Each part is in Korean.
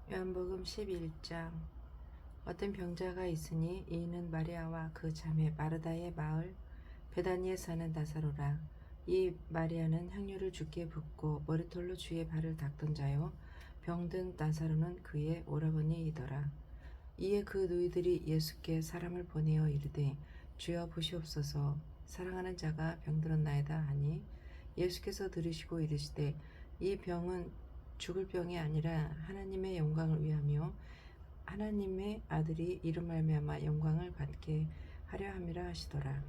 요한복음 11장. 어떤 병자가 있으니 이는 마리아와 그 자매 마르다의 마을 베다니에 사는 나사로라. 이 마리아는 향유를 주께 붓고 머리털로 주의 발을 닦던 자요, 병든 나사로는 그의 오라버니이더라. 이에 그 누이들이 예수께 사람을 보내어 이르되, 주여 보시옵소서, 사랑하는 자가 병들었나이다 하니, 예수께서 들으시고 이르시되, 이 병은 죽을 병이 아니라 하나님의 영광을 위하며 하나님의 아들이 이로 말미암아 영광을 받게 하려 함이라 하시더라.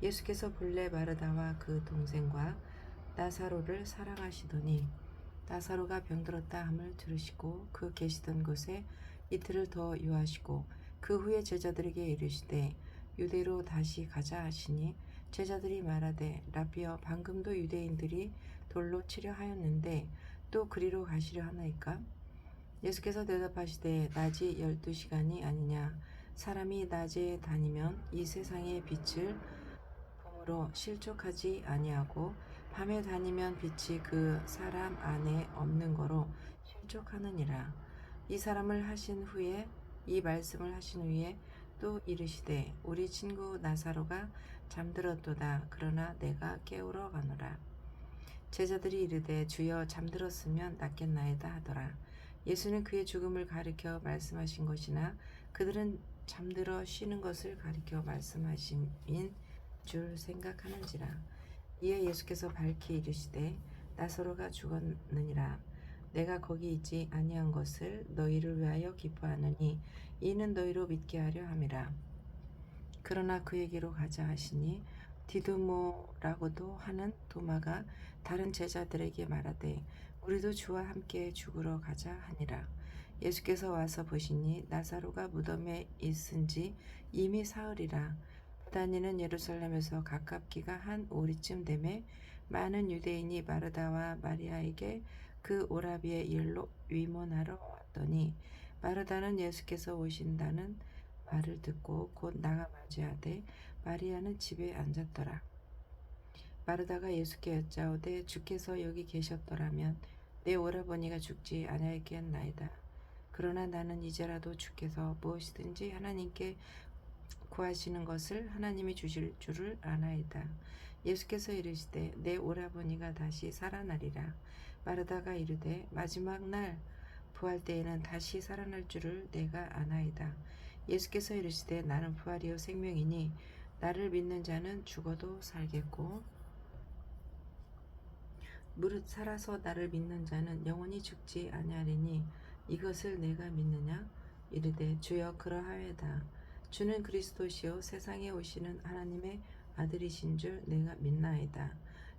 예수께서 본래 마르다와 그 동생과 나사로를 사랑하시더니 나사로가 병들었다 함을 들으시고 그 계시던 곳에 이틀을 더 유하시고 그 후에 제자들에게 이르시되 유대로 다시 가자 하시니, 제자들이 말하되 라비여, 방금도 유대인들이 돌로 치려 하였는데 또 그리로 가시려 하나이까? 예수께서 대답하시되 낮이 12시간이 아니냐. 사람이 낮에 다니면 이 세상의 빛을 봄으로 실족하지 아니하고 밤에 다니면 빛이 그 사람 안에 없는 거로 실족하느니라. 이 말씀을 하신 후에 또 이르시되 우리 친구 나사로가 잠들었도다. 그러나 내가 깨우러 가노라. 제자들이 이르되 주여, 잠들었으면 낫겠나이다 하더라. 예수는 그의 죽음을 가리켜 말씀하신 것이나 그들은 잠들어 쉬는 것을 가리켜 말씀하심인 줄 생각하는지라. 이에 예수께서 밝히 이르시되 나사로가 죽었느니라. 내가 거기 있지 아니한 것을 너희를 위하여 기뻐하느니 이는 너희로 믿게 하려 함이라. 그러나 그에게로 가자 하시니 디두모라고도 하는 도마가 다른 제자들에게 말하되 우리도 주와 함께 죽으러 가자 하니라. 예수께서 와서 보시니 나사로가 무덤에 있은지 이미 사흘이라. 베다니는 예루살렘에서 가깝기가 한 오리쯤 되매 많은 유대인이 마르다와 마리아에게 그 오라비의 일로 위문하러 왔더니, 마르다는 예수께서 오신다는 말을 듣고 곧 나가 맞이하되 마리아는 집에 앉았더라. 마르다가 예수께 여짜오되 주께서 여기 계셨더라면 내 오라버니가 죽지 아니하였겠나이다. 그러나 나는 이제라도 주께서 무엇이든지 하나님께 구하시는 것을 하나님이 주실 줄을 아나이다. 예수께서 이르시되 내 오라버니가 다시 살아나리라. 마르다가 이르되 마지막 날 부활 때에는 다시 살아날 줄을 내가 아나이다. 예수께서 이르시되 나는 부활이요 생명이니 나를 믿는 자는 죽어도 살겠고 무릇 살아서 나를 믿는 자는 영원히 죽지 아니하리니 이것을 내가 믿느냐? 이르되 주여, 그러하외다. 주는 그리스도시요 세상에 오시는 하나님의 아들이신 줄 내가 믿나이다.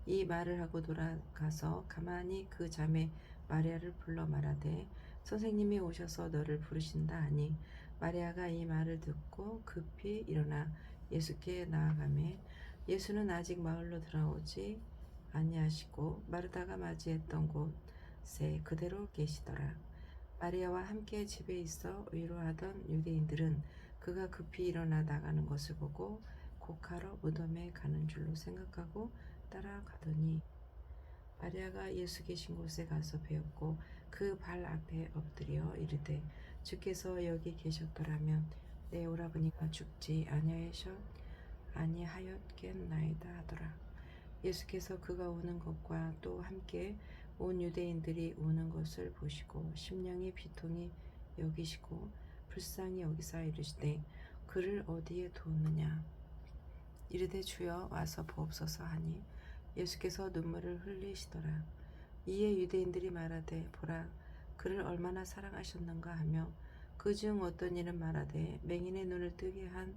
이 말을 하고 돌아가서 가만히 그 자매 마리아를 불러 말하되 선생님이 오셔서 너를 부르신다 하니, 마리아가 이 말을 듣고 급히 일어나 예수께 나아가매 예수는 아직 마을로 들어오지 아니하시고 마르다가 맞이했던 곳에 그대로 계시더라. 마리아와 함께 집에 있어 위로하던 유대인들은 그가 급히 일어나 나가는 것을 보고 곡하러 무덤에 가는 줄로 생각하고 따라가더니, 마리아가 예수 계신 곳에 가서 배웠고 그 발 앞에 엎드려 이르되 주께서 여기 계셨더라면 내 오라버니가 죽지 아니하였겠나이다 하더라. 예수께서 그가 우는 것과 또 함께 온 유대인들이 우는 것을 보시고 심령의 비통이 여기시고 불쌍히 여기사 이르시되 그를 어디에 두었느냐? 이르되 주여, 와서 보옵소서 하니 예수께서 눈물을 흘리시더라. 이에 유대인들이 말하되 보라, 그를 얼마나 사랑하셨는가 하며 그 중 어떤 이는 말하되 맹인의 눈을 뜨게 한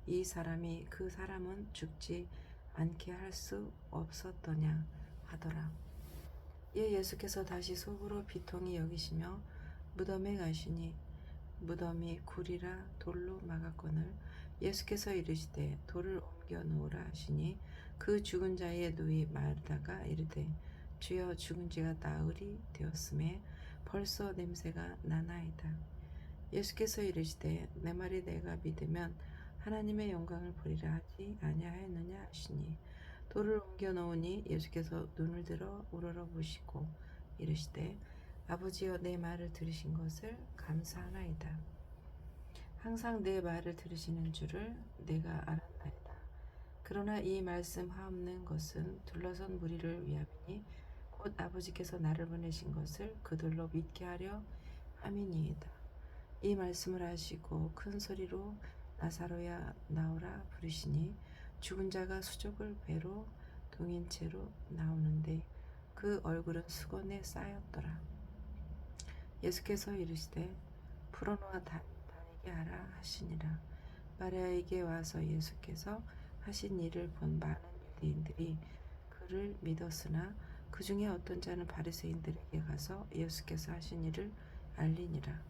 이 사람이 그 사람은 죽지 않게 할 수 없었더냐 하더라. 이에 예수께서 다시 속으로 비통히 여기시며 무덤에 가시니 무덤이 굴이라 돌로 막았거늘 예수께서 이르시되 돌을 옮겨 놓으라 하시니 그 죽은 자의 누이 마르다가 이르되 주여, 죽은 지가 나흘이 되었음에 벌써 냄새가 나나이다. 예수께서 이르시되 내 말이 내가 믿으면 하나님의 영광을 보리라 하지 아니하였느냐 하시니, 돌을 옮겨 놓으니 예수께서 눈을 들어 우러러 보시고 이르시되 아버지여 내 말을 들으신 것을 감사하나이다. 항상 내 말을 들으시는 줄을 내가 알았나이다. 그러나 이 말씀 하옵는 것은 둘러선 무리를 위함이니 곧 아버지께서 나를 보내신 것을 그들로 믿게 하려 함이니이다. 이 말씀을 하시고 큰 소리로 나사로야 나오라 부르시니 죽은 자가 수족을 배로 동인 채로 나오는데 그 얼굴은 수건에 쌓였더라. 예수께서 이르시되 풀어놓아 다니게 하라 하시니라. 마리아에게 와서 예수께서 하신 일을 본 많은 유대인들이 그를 믿었으나 그 중에 어떤 자는 바리새인들에게 가서 예수께서 하신 일을 알리니라.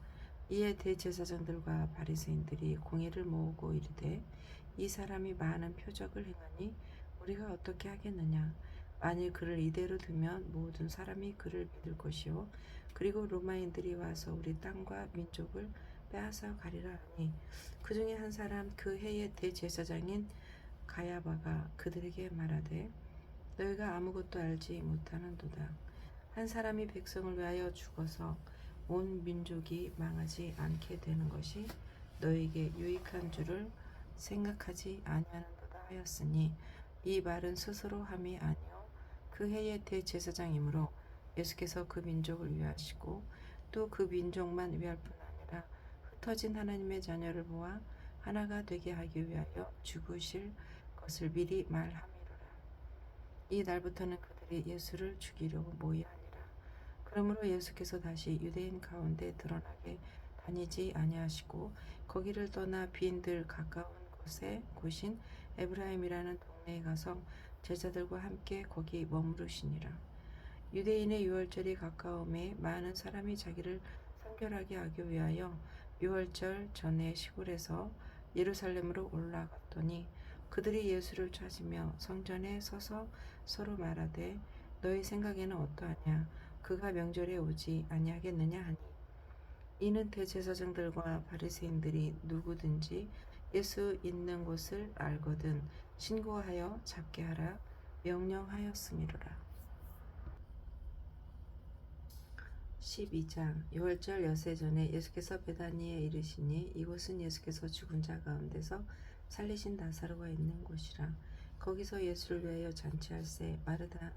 이에 대제사장들과 바리새인들이 공회를 모으고 이르되 이 사람이 많은 표적을 행하니 우리가 어떻게 하겠느냐. 만일 그를 이대로 두면 모든 사람이 그를 믿을 것이요 그리고 로마인들이 와서 우리 땅과 민족을 빼앗아 가리라 하니 그 중에 한 사람 그 해의 대제사장인 가야바가 그들에게 말하되 너희가 아무것도 알지 못하는도다. 한 사람이 백성을 위하여 죽어서 온 민족이 망하지 않게 되는 것이 너희에게 유익한 줄을 생각하지 아니하는도다 하였으니 이 말은 스스로 함이 아니요 그 해의 대제사장이므로 예수께서 그 민족을 위하시고 또 그 민족만 위할 뿐 아니라 흩어진 하나님의 자녀를 모아 하나가 되게 하기 위하여 죽으실 것을 미리 말함이로라. 이 날부터는 그들이 예수를 죽이려고 모의하니라. 그러므로 예수께서 다시 유대인 가운데 드러나게 다니지 아니하시고 거기를 떠나 빈들 가까운 곳인 에브라임이라는 동네에 가서 제자들과 함께 거기 머무르시니라. 유대인의 유월절이 가까움에 많은 사람이 자기를 성결하게 하기 위하여 유월절 전에 시골에서 예루살렘으로 올라갔더니 그들이 예수를 찾으며 성전에 서서 서로 말하되 너희 생각에는 어떠하냐 그가 명절에 오지 아니하겠느냐 하니 이는 대제사장들과 바리새인들이 누구든지 예수 있는 곳을 알거든 신고하여 잡게 하라 명령하였음이로라. 12장 유월절 엿새 전에 예수께서 베다니에 이르시니 이곳은 예수께서 죽은 자 가운데서 살리신 나사로가 있는 곳이라. 거기서 예수를 위하여 잔치할새 마르다는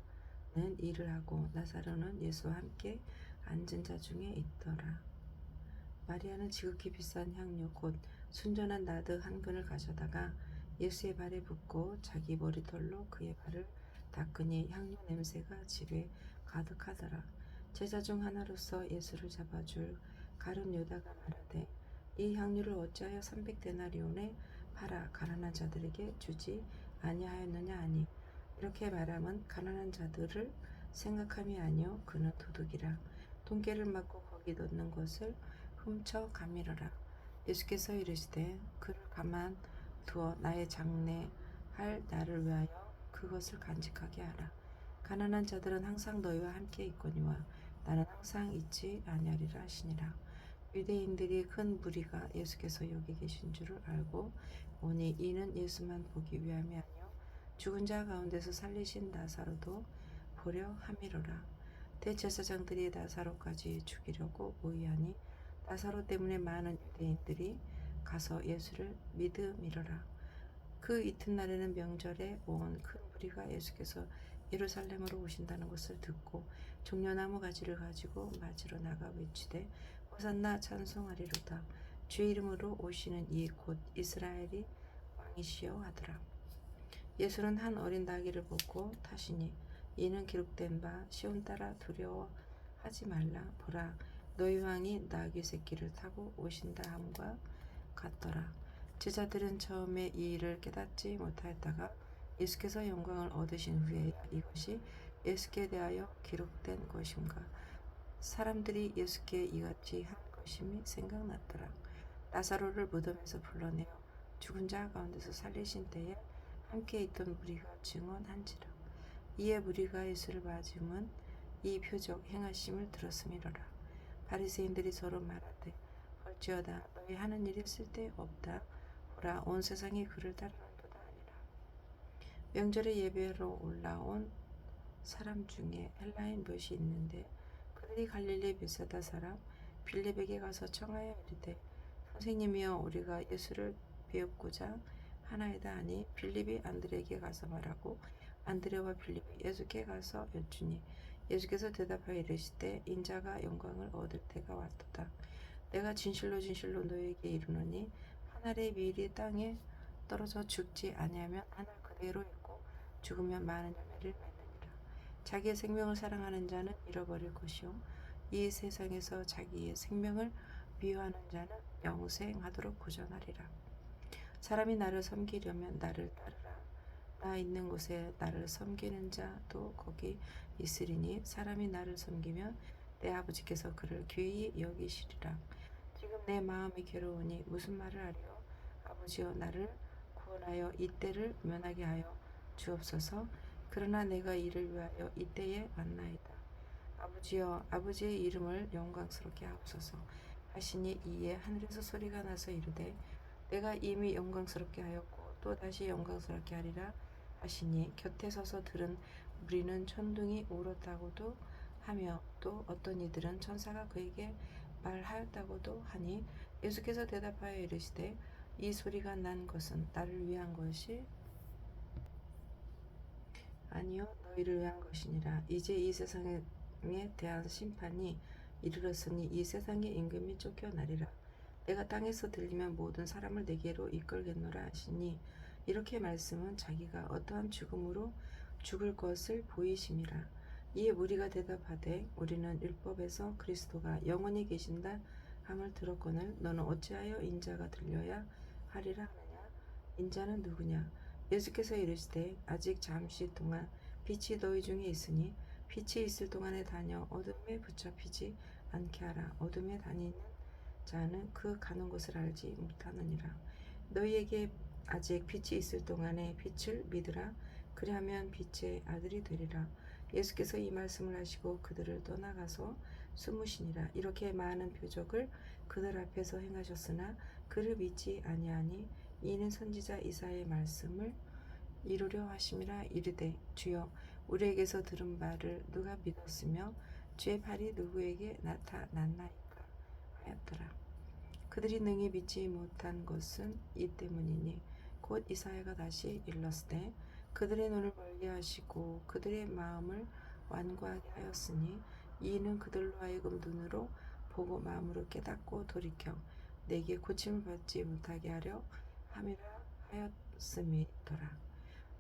일을 하고 나사로는 예수와 함께 앉은 자 중에 있더라. 마리아는 지극히 비싼 향료 곧 순전한 나드 한 근을 가져다가 예수의 발에 붓고 자기 머리털로 그의 발을 닦으니 향료 냄새가 집에 가득하더라. 제자 중 하나로서 예수를 잡아줄 가룟 유다가 말하되 이 향료를 어찌하여 300데나리온에 팔아 가난한 자들에게 주지 아니하였느냐 하니 이렇게 말함은 가난한 자들을 생각함이 아니요 그는 도둑이라. 돈깨를 맞고 거기 넣는 것을 훔쳐 가미러라. 예수께서 이르시되 그를 가만 두어 나의 장래할 나를 위하여 그것을 간직하게 하라. 가난한 자들은 항상 너희와 함께 있거니와 나는 항상 있지 아니하리라 하시니라. 유대인들이 큰 무리가 예수께서 여기 계신 줄을 알고 오니 이는 예수만 보기 위함이 아니요 죽은 자 가운데서 살리신 나사로도 보려 함이로라. 대제사장들이 나사로까지 죽이려고 모의하니 나사로 때문에 많은 유대인들이 가서 예수를 믿음이로라. 그 이튿날에는 명절에 온 큰 무리가 예수께서 예루살렘으로 오신다는 것을 듣고 종려나무 가지를 가지고 맞으러 나가 외치되 호산나 찬송하리로다. 주의 이름으로 오시는 이 곧 이스라엘이 왕이시여 하더라. 예수는 한 어린 나귀를 보고 타시니 이는 기록된 바 시온 따라 두려워하지 말라 보라 너희 왕이 나귀 새끼를 타고 오신다 함과 같더라. 제자들은 처음에 이 일을 깨닫지 못하였다가 예수께서 영광을 얻으신 후에 이것이 예수께 대하여 기록된 것인가 사람들이 예수께 이같이 한 것임이 생각났더라. 나사로를 무덤에서 불러내어 죽은 자 가운데서 살리신 때에 함께 있던 무리가 증언한지라. 이에 무리가 예수를 맞음은 이 표적 행하심을 들었음이로라. 바리새인들이 서로 말하되 볼지어다 너희 하는 일이 쓸데없다. 보라 온 세상이 그를 따르는도다 하니라. 명절에 예배로 올라온 사람 중에 헬라인 몇이 있는데 그들이 사람들이 갈릴리 베세다 사람 빌립에게 가서 청하여 이르되 선생님이여 우리가 예수를 배웁고자 하나이다 하니 빌립이 안드레에게 가서 말하고 안드레와 빌립이 예수께 가서 여쭈니 예수께서 대답하여 이르시되 인자가 영광을 얻을 때가 왔도다. 내가 진실로 진실로 너에게 이르노니 한 알의 밀이 땅에 떨어져 죽지 아니하면 한 알 그대로 있고 죽으면 많은 열매를 맺느니라. 자기의 생명을 사랑하는 자는 잃어버릴 것이요 이 세상에서 자기의 생명을 미워하는 자는 영생하도록 보존하리라. 사람이 나를 섬기려면 나를 따르라. 나 있는 곳에 나를 섬기는 자도 거기 있으리니 사람이 나를 섬기면 내 아버지께서 그를 귀히 여기시리라. 지금 내 마음이 괴로우니 무슨 말을 하리요? 아버지여 나를 구원하여 이때를 면하게 하여 주옵소서. 그러나 내가 이를 위하여 이때에 왔나이다. 아버지여 아버지의 이름을 영광스럽게 하옵소서 하시니 이에 하늘에서 소리가 나서 이르되 내가 이미 영광스럽게 하였고 또 다시 영광스럽게 하리라 하시니 곁에 서서 들은 무리는 천둥이 울었다고도 하며 또 어떤 이들은 천사가 그에게 말하였다고도 하니 예수께서 대답하여 이르시되 이 소리가 난 것은 나를 위한 것이 아니요 너희를 위한 것이니라. 이제 이 세상에 대한 심판이 이르렀으니 이 세상의 임금이 쫓겨나리라. 내가 땅에서 들리면 모든 사람을 내게로 이끌겠노라 하시니 이렇게 말씀은 자기가 어떠한 죽음으로 죽을 것을 보이심이라. 이에 무리가 대답하되 우리는 율법에서 그리스도가 영원히 계신다 함을 들었거늘 너는 어찌하여 인자가 들려야 하리라 하느냐. 인자는 누구냐. 예수께서 이르시되 아직 잠시 동안 빛이 너희 중에 있으니 빛이 있을 동안에 다녀 어둠에 붙잡히지 않게 하라. 어둠에 다니는 자는 그 가는 곳을 알지 못하느니라. 너희에게 아직 빛이 있을 동안에 빛을 믿으라. 그리하면 빛의 아들이 되리라. 예수께서 이 말씀을 하시고 그들을 떠나가서 숨으시니라. 이렇게 많은 표적을 그들 앞에서 행하셨으나 그를 믿지 아니하니 이는 선지자 이사야의 말씀을 이루려 하심이라. 이르되 주여 우리에게서 들은 바를 누가 믿었으며 주의 발이 누구에게 나타났나이까 하였더라. 그들이 능히 믿지 못한 것은 이 때문이니 곧 이사야가 다시 일렀으되 그들의 눈을 멀게 하시고 그들의 마음을 완고하게 하였으니 이는 그들로 하여금 눈으로 보고 마음으로 깨닫고 돌이켜 내게 고침을 받지 못하게 하려 함이라 하였음이더라.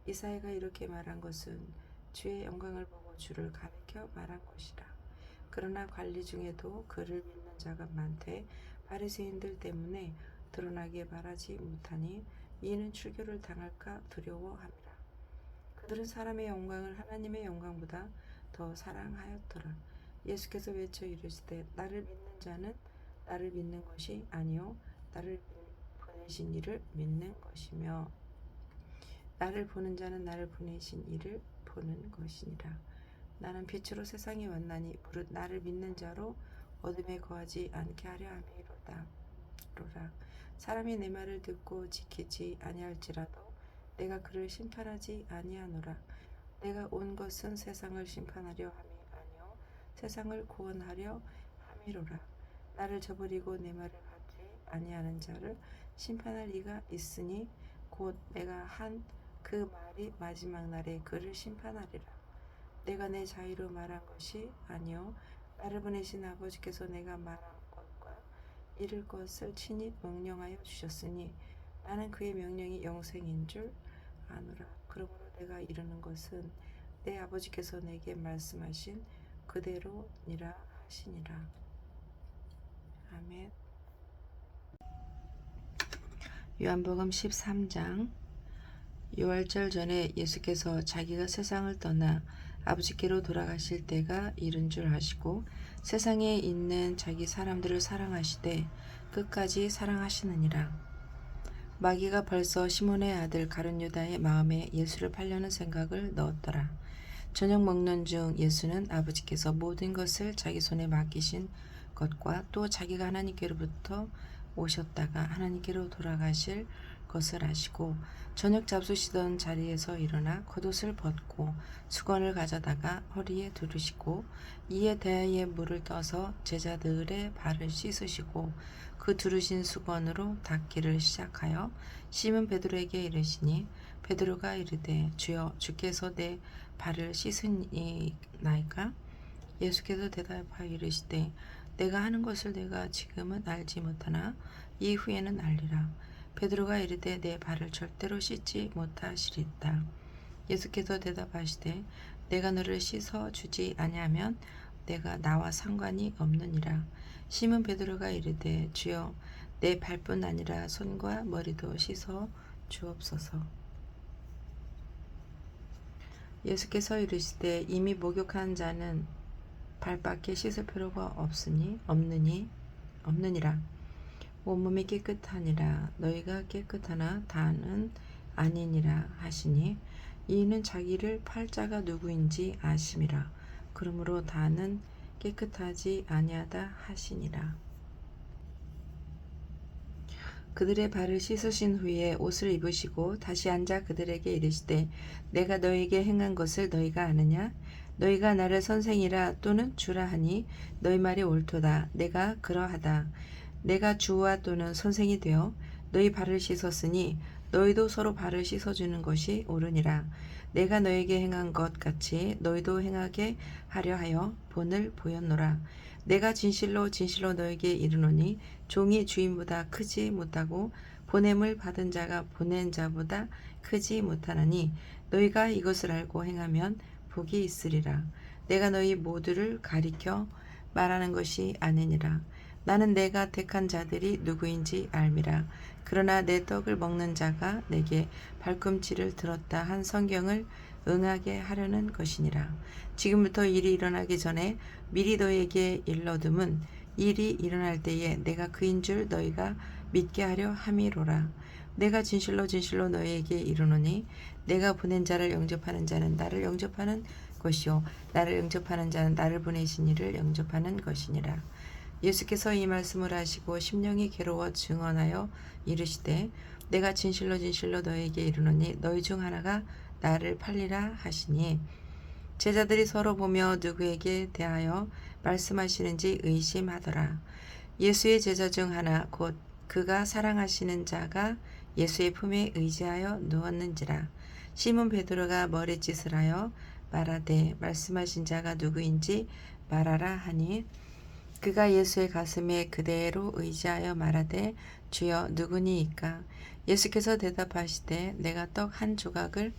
이사야가 이렇게 말한 것은 주의 영광을 보고 주를 가리켜 말한 것이라. 그러나 관리 중에도 그를 믿는 자가 많되 바리새인들 때문에 드러나게 말하지 못하니 이는 출교를 당할까 두려워함이라. 그들은 사람의 영광을 하나님의 영광보다 더 사랑하였더라. 예수께서 외쳐 이르시되 나를 믿는 자는 나를 믿는 것이 아니요 나를 보내신 이를 믿는 것이며 나를 보는 자는 나를 보내신 이를 보는 것이니라. 나는 빛으로 세상에 왔나니 무릇 나를 믿는 자로 어둠에 거하지 않게 하려 함이로다. 사람이 내 말을 듣고 지키지 아니할지라도 내가 그를 심판하지 아니하노라. 내가 온 것은 세상을 심판하려 함이 아니요 세상을 구원하려 함이로라. 나를 저버리고 내 말을 받지 아니하는 자를 심판할 이가 있으니 곧 내가 한 그 말이 마지막 날에 그를 심판하리라. 내가 내 자유로 말한 것이 아니요 나를 보내신 아버지께서 내가 말한 것과 이룰 것을 친히 명령하여 주셨으니 나는 그의 명령이 영생인 줄 아노라. 그러므로 내가 이르는 것은 내 아버지께서 내게 말씀하신 그대로니라 하시니라. 아멘. 요한복음 13장. 유월절 전에 예수께서 자기가 세상을 떠나 아버지께로 돌아가실 때가 이른 줄 아시고 세상에 있는 자기 사람들을 사랑하시되 끝까지 사랑하시느니라. 마귀가 벌써 시몬의 아들 가룟 유다의 마음에 예수를 팔려는 생각을 넣었더라. 저녁 먹는 중 예수는 아버지께서 모든 것을 자기 손에 맡기신 것과 또 자기가 하나님께로부터 오셨다가 하나님께로 돌아가실 것을 아시고 저녁 잡수시던 자리에서 일어나 겉옷을 벗고 수건을 가져다가 허리에 두르시고 이에 대야에 물을 떠서 제자들의 발을 씻으시고 그 두르신 수건으로 닦기를 시작하여 시몬 베드로에게 이르시니 베드로가 이르되 주여 주께서 내 발을 씻으니나이까? 예수께서 대답하여 이르시되 내가 하는 것을 내가 지금은 알지 못하나 이후에는 알리라. 베드로가 이르되 내 발을 절대로 씻지 못하시리다. 예수께서 대답하시되 내가 너를 씻어 주지 아니하면 내가 나와 상관이 없느니라. 시몬 베드로가 이르되 주여 내 발뿐 아니라 손과 머리도 씻어 주옵소서. 예수께서 이르시되 이미 목욕한 자는 발밖에 씻을 필요가 없느니라. 온몸이 깨끗하니라. 너희가 깨끗하나 다는 아니니라 하시니 이는 자기를 팔 자가 누구인지 아심이라. 그러므로 다는 깨끗하지 아니하다 하시니라. 그들의 발을 씻으신 후에 옷을 입으시고 다시 앉아 그들에게 이르시되 내가 너희에게 행한 것을 너희가 아느냐? 너희가 나를 선생이라 또는 주라 하니 너희 말이 옳도다. 내가 그러하다. 내가 주와 또는 선생이 되어 너희 발을 씻었으니 너희도 서로 발을 씻어주는 것이 옳으니라. 내가 너희에게 행한 것 같이 너희도 행하게 하려 하여 본을 보였노라. 내가 진실로 진실로 너희에게 이르노니 종이 주인보다 크지 못하고 보냄을 받은 자가 보낸 자보다 크지 못하나니 너희가 이것을 알고 행하면 복이 있으리라. 내가 너희 모두를 가리켜 말하는 것이 아니니라. 나는 내가 택한 자들이 누구인지 알미라. 그러나 내 떡을 먹는 자가 내게 발꿈치를 들었다 한 성경을 응하게 하려는 것이니라. 지금부터 일이 일어나기 전에 미리 너희에게 일러둠은 일이 일어날 때에 내가 그인 줄 너희가 믿게 하려 함이로라. 내가 진실로 진실로 너희에게 이르노니 내가 보낸 자를 영접하는 자는 나를 영접하는 것이요 나를 영접하는 자는 나를 보내신 이를 영접하는 것이니라. 예수께서 이 말씀을 하시고 심령이 괴로워 증언하여 이르시되 내가 진실로 진실로 너희에게 이르노니 너희 중 하나가 나를 팔리라 하시니 제자들이 서로 보며 누구에게 대하여 말씀하시는지 의심하더라. 예수의 제자 중 하나 곧 그가 사랑하시는 자가 예수의 품에 의지하여 누웠는지라. 시몬 베드로가 머리짓을 하여 말하되 말씀하신 자가 누구인지 말하라 하니 그가 예수의 가슴에 그대로 의지하여 말하되 주여 누구니이까? 예수께서 대답하시되 내가 떡 한 조각을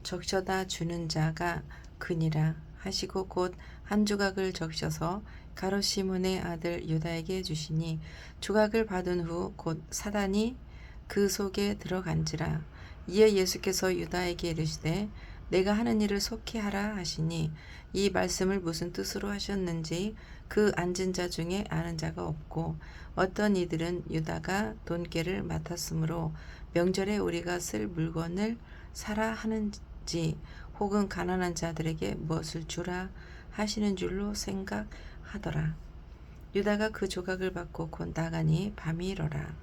적셔다 주는 자가 그니라 하시고 곧 한 조각을 적셔서 가롯 시몬의 아들 유다에게 주시니 조각을 받은 후 곧 사단이 그 속에 들어간지라. 이에 예수께서 유다에게 이르시되 내가 하는 일을 속히 하라 하시니 이 말씀을 무슨 뜻으로 하셨는지 그 앉은 자 중에 아는 자가 없고 어떤 이들은 유다가 돈깨를 맡았으므로 명절에 우리가 쓸 물건을 사라 하는지 혹은 가난한 자들에게 무엇을 주라 하시는 줄로 생각하더라. 유다가 그 조각을 받고 곧 나가니 밤이 일어라.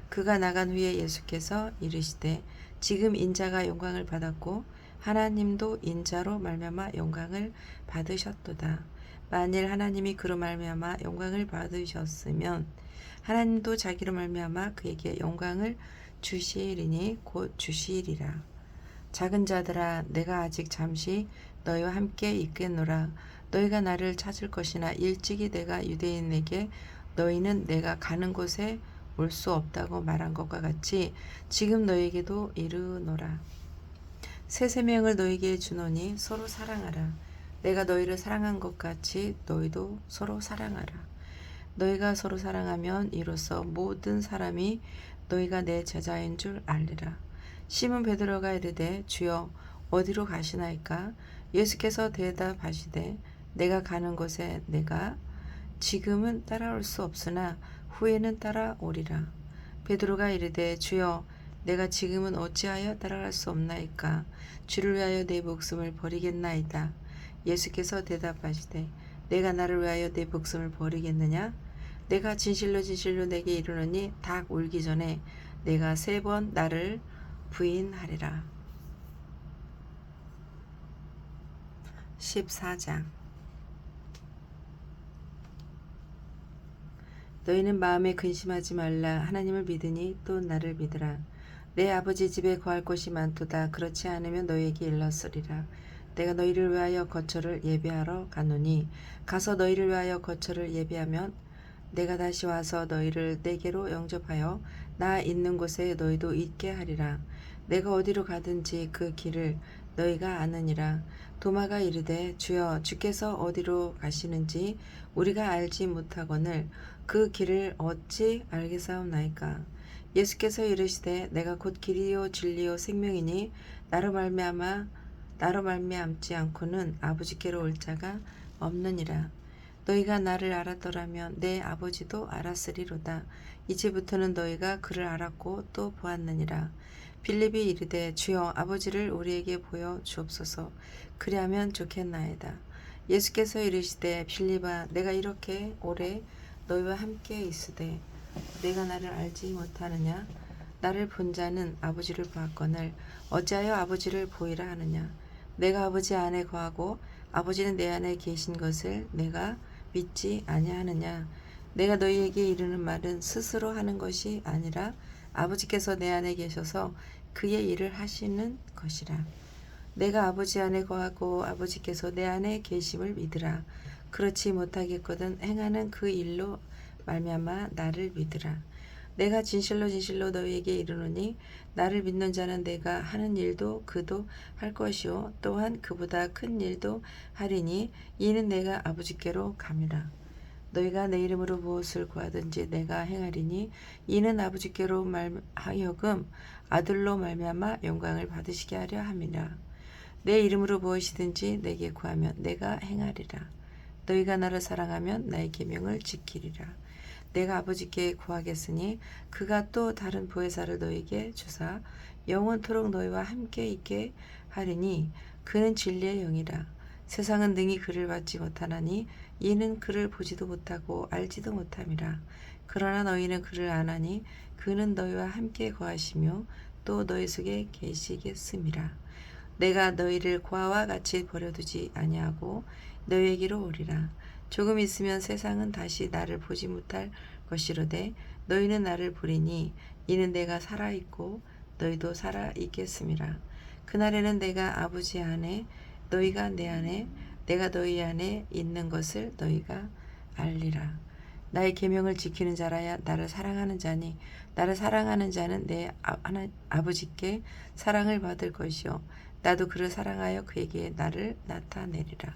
그가 나간 후에 예수께서 이르시되 지금 인자가 영광을 받았고 하나님도 인자로 말미암아 영광을 받으셨도다. 만일 하나님이 그로 말미암아 영광을 받으셨으면 하나님도 자기로 말미암아 그에게 영광을 주시리니 곧 주시리라. 작은 자들아 내가 아직 잠시 너희와 함께 있겠노라. 너희가 나를 찾을 것이나 일찍이 내가 유대인에게 너희는 내가 가는 곳에 올 수 없다고 말한 것과 같이 지금 너희에게도 이르노라. 새 생명을 너희에게 주노니 서로 사랑하라. 내가 너희를 사랑한 것 같이 너희도 서로 사랑하라. 너희가 서로 사랑하면 이로써 모든 사람이 너희가 내 제자인 줄 알리라. 시몬 베드로가 이르되 주여 어디로 가시나이까? 예수께서 대답하시되 내가 가는 곳에 내가 지금은 따라올 수 없으나 후에는 따라오리라. 베드로가 이르되 주여 내가 지금은 어찌하여 따라갈 수 없나이까? 주를 위하여 내 목숨을 버리겠나이다. 예수께서 대답하시되 내가 나를 위하여 내 목숨을 버리겠느냐? 내가 진실로 진실로 내게 이르노니 닭 울기 전에 내가 3번 나를 부인하리라. 14장. 너희는 마음에 근심하지 말라. 하나님을 믿으니 또 나를 믿으라. 내 아버지 집에 거할 곳이 많도다. 그렇지 않으면 너희에게 일렀으리라. 내가 너희를 위하여 거처를 예비하러 가노니 가서 너희를 위하여 거처를 예비하면 내가 다시 와서 너희를 내게로 영접하여 나 있는 곳에 너희도 있게 하리라. 내가 어디로 가든지 그 길을 너희가 아느니라. 도마가 이르되 주여 주께서 어디로 가시는지 우리가 알지 못하거늘 그 길을 어찌 알겠사옵나이까. 예수께서 이르시되 내가 곧 길이요 진리요 생명이니 나로 말미암지 않고는 아버지께로 올 자가 없느니라. 너희가 나를 알았더라면 내 아버지도 알았으리로다. 이제부터는 너희가 그를 알았고 또 보았느니라. 빌립이 이르되 주여 아버지를 우리에게 보여 주옵소서. 그리하면 좋겠나이다. 예수께서 이르시되 빌립아 내가 이렇게 오래 너희와 함께 있으되 내가 나를 알지 못하느냐? 나를 본 자는 아버지를 보았거늘 어찌하여 아버지를 보이라 하느냐? 내가 아버지 안에 거하고 아버지는 내 안에 계신 것을 내가 믿지 아니하느냐? 내가 너희에게 이르는 말은 스스로 하는 것이 아니라 아버지께서 내 안에 계셔서 그의 일을 하시는 것이라. 내가 아버지 안에 거하고 아버지께서 내 안에 계심을 믿으라. 그렇지 못하겠거든 행하는 그 일로 말미암아 나를 믿으라. 내가 진실로 진실로 너희에게 이르노니 나를 믿는 자는 내가 하는 일도 그도 할 것이요 또한 그보다 큰 일도 하리니 이는 내가 아버지께로 감이라. 너희가 내 이름으로 무엇을 구하든지 내가 행하리니 이는 아버지께로 하여금 아들로 말미암아 영광을 받으시게 하려 함이라. 내 이름으로 무엇이든지 내게 구하면 내가 행하리라. 너희가 나를 사랑하면 나의 계명을 지키리라. 내가 아버지께 구하겠으니 그가 또 다른 보혜사를 너희에게 주사 영원토록 너희와 함께 있게 하리니 그는 진리의 영이라. 세상은 능히 그를 받지 못하나니 이는 그를 보지도 못하고 알지도 못함이라. 그러나 너희는 그를 아나니 그는 너희와 함께 거하시며 또 너희 속에 계시겠음이라. 내가 너희를 고아와 같이 버려두지 아니하고 너희에게로 오리라. 조금 있으면 세상은 다시 나를 보지 못할 것이로되 너희는 나를 보리니 이는 내가 살아있고 너희도 살아있겠음이라. 그날에는 내가 아버지 안에 너희가 내 안에 내가 너희 안에 있는 것을 너희가 알리라. 나의 계명을 지키는 자라야 나를 사랑하는 자니 나를 사랑하는 자는 내 아버지께 사랑을 받을 것이요 나도 그를 사랑하여 그에게 나를 나타내리라.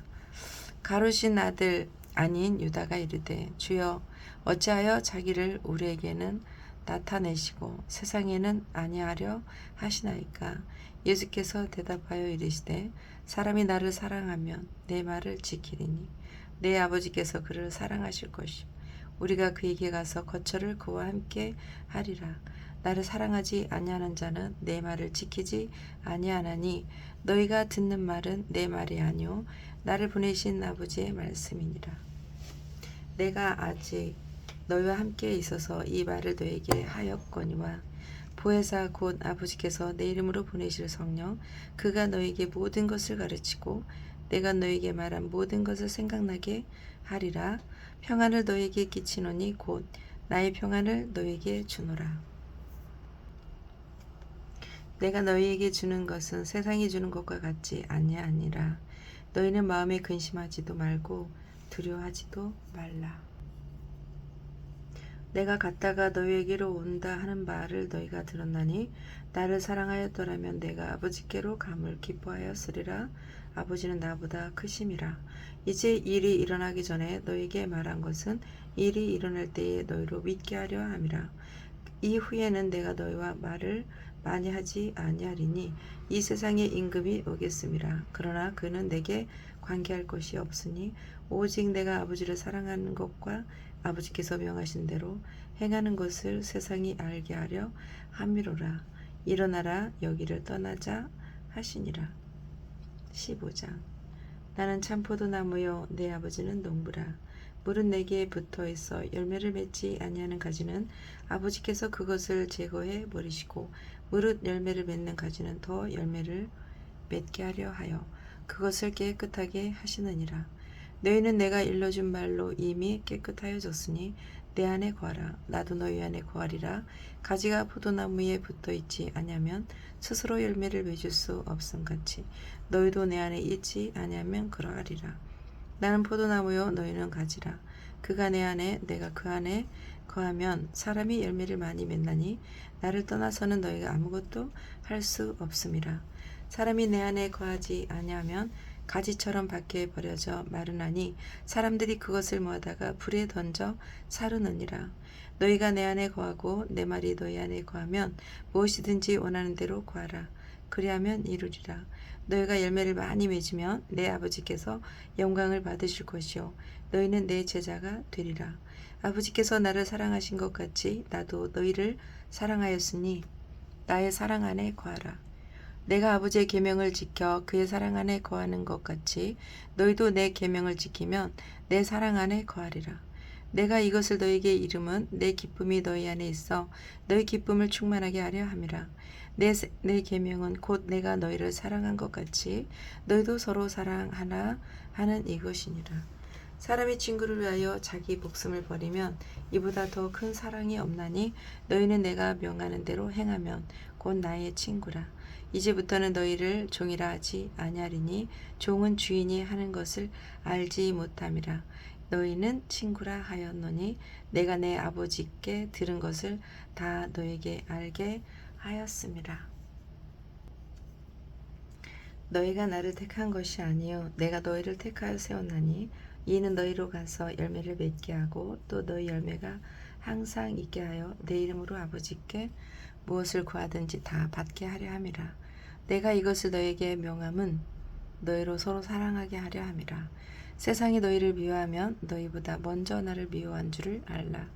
가로신 아들 아닌 유다가 이르되 주여 어찌하여 자기를 우리에게는 나타내시고 세상에는 아니하려 하시나이까. 예수께서 대답하여 이르시되 사람이 나를 사랑하면 내 말을 지키리니 내 아버지께서 그를 사랑하실 것이요 우리가 그에게 가서 거처를 그와 함께 하리라. 나를 사랑하지 아니하는 자는 내 말을 지키지 아니하나니 너희가 듣는 말은 내 말이 아니요 나를 보내신 아버지의 말씀이니라. 내가 아직 너희와 함께 있어서 이 말을 너희에게 하였거니와 보혜사 곧 아버지께서 내 이름으로 보내실 성령 그가 너희에게 모든 것을 가르치고 내가 너희에게 말한 모든 것을 생각나게 하리라. 평안을 너희에게 끼치노니 곧 나의 평안을 너희에게 주노라. 내가 너희에게 주는 것은 세상이 주는 것과 같지 아니하니라. 너희는 마음에 근심하지도 말고 두려워하지도 말라. 내가 갔다가 너희에게로 온다 하는 말을 너희가 들었나니 나를 사랑하였더라면 내가 아버지께로 감을 기뻐하였으리라. 아버지는 나보다 크심이라. 이제 일이 일어나기 전에 너희에게 말한 것은 일이 일어날 때에 너희로 믿게 하려 함이라. 이후에는 내가 너희와 말을 많이 하지 아니하리니 이 세상에 임금이 오겠음이라. 그러나 그는 내게 관계할 것이 없으니 오직 내가 아버지를 사랑하는 것과 아버지께서 명하신 대로 행하는 것을 세상이 알게 하려 함이로라. 일어나라 여기를 떠나자 하시니라. 15장. 나는 참포도나무요 내 아버지는 농부라. 물은 내게 붙어 있어 열매를 맺지 아니하는 가지는 아버지께서 그것을 제거해 버리시고 무릇 열매를 맺는 가지는 더 열매를 맺게 하려 하여 그것을 깨끗하게 하시느니라. 너희는 내가 일러준 말로 이미 깨끗하여졌으니 내 안에 거하라. 나도 너희 안에 거하리라. 가지가 포도나무에 붙어 있지 아니하면 스스로 열매를 맺을 수 없음같이 너희도 내 안에 있지 아니하면 그러하리라. 나는 포도나무요 너희는 가지라. 그가 내 안에 내가 그 안에 거하면 사람이 열매를 많이 맺나니 나를 떠나서는 너희가 아무것도 할 수 없음이라. 사람이 내 안에 거하지 아니하면 가지처럼 밖에 버려져 마르나니 사람들이 그것을 모아다가 불에 던져 사르느니라. 너희가 내 안에 거하고 내 말이 너희 안에 거하면 무엇이든지 원하는 대로 구하라. 그리하면 이루리라. 너희가 열매를 많이 맺으면 내 아버지께서 영광을 받으실 것이요 너희는 내 제자가 되리라. 아버지께서 나를 사랑하신 것 같이 나도 너희를 사랑하였으니 나의 사랑 안에 거하라. 내가 아버지의 계명을 지켜 그의 사랑 안에 거하는 것 같이 너희도 내 계명을 지키면 내 사랑 안에 거하리라. 내가 이것을 너희에게 이름은 내 기쁨이 너희 안에 있어 너희 기쁨을 충만하게 하려 함이라. 내 계명은 곧 내가 너희를 사랑한 것 같이 너희도 서로 사랑하나 하는 이것이니라. 사람이 친구를 위하여 자기 목숨을 버리면 이보다 더 큰 사랑이 없나니 너희는 내가 명하는 대로 행하면 곧 나의 친구라. 이제부터는 너희를 종이라 하지 아니하리니 종은 주인이 하는 것을 알지 못함이라. 너희는 친구라 하였노니 내가 내 아버지께 들은 것을 다 너에게 알게 하였음이라. 너희가 나를 택한 것이 아니요 내가 너희를 택하여 세웠나니 이는 너희로 가서 열매를 맺게 하고 또 너희 열매가 항상 있게 하여 내 이름으로 아버지께 무엇을 구하든지 다 받게 하려 함이라. 내가 이것을 너희에게 명함은 너희로 서로 사랑하게 하려 함이라. 세상이 너희를 미워하면 너희보다 먼저 나를 미워한 줄을 알라.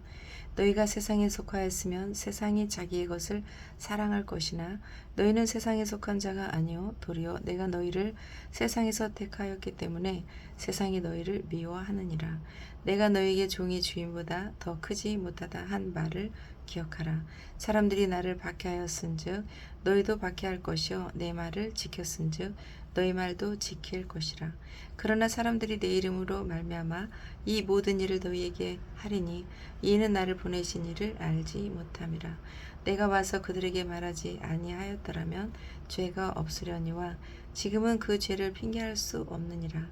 너희가 세상에 속하였으면 세상이 자기의 것을 사랑할 것이나 너희는 세상에 속한 자가 아니요 도리어 내가 너희를 세상에서 택하였기 때문에 세상이 너희를 미워하느니라. 내가 너희에게 종이 주인보다 더 크지 못하다 한 말을 기억하라. 사람들이 나를 박해하였은즉 너희도 박해할 것이요 내 말을 지켰은즉 너희 말도 지킬 것이라. 그러나 사람들이 내 이름으로 말미암아 이 모든 일을 너희에게 하리니 이는 나를 보내신 이를 알지 못함이라. 내가 와서 그들에게 말하지 아니하였더라면 죄가 없으려니와 지금은 그 죄를 핑계할 수 없느니라.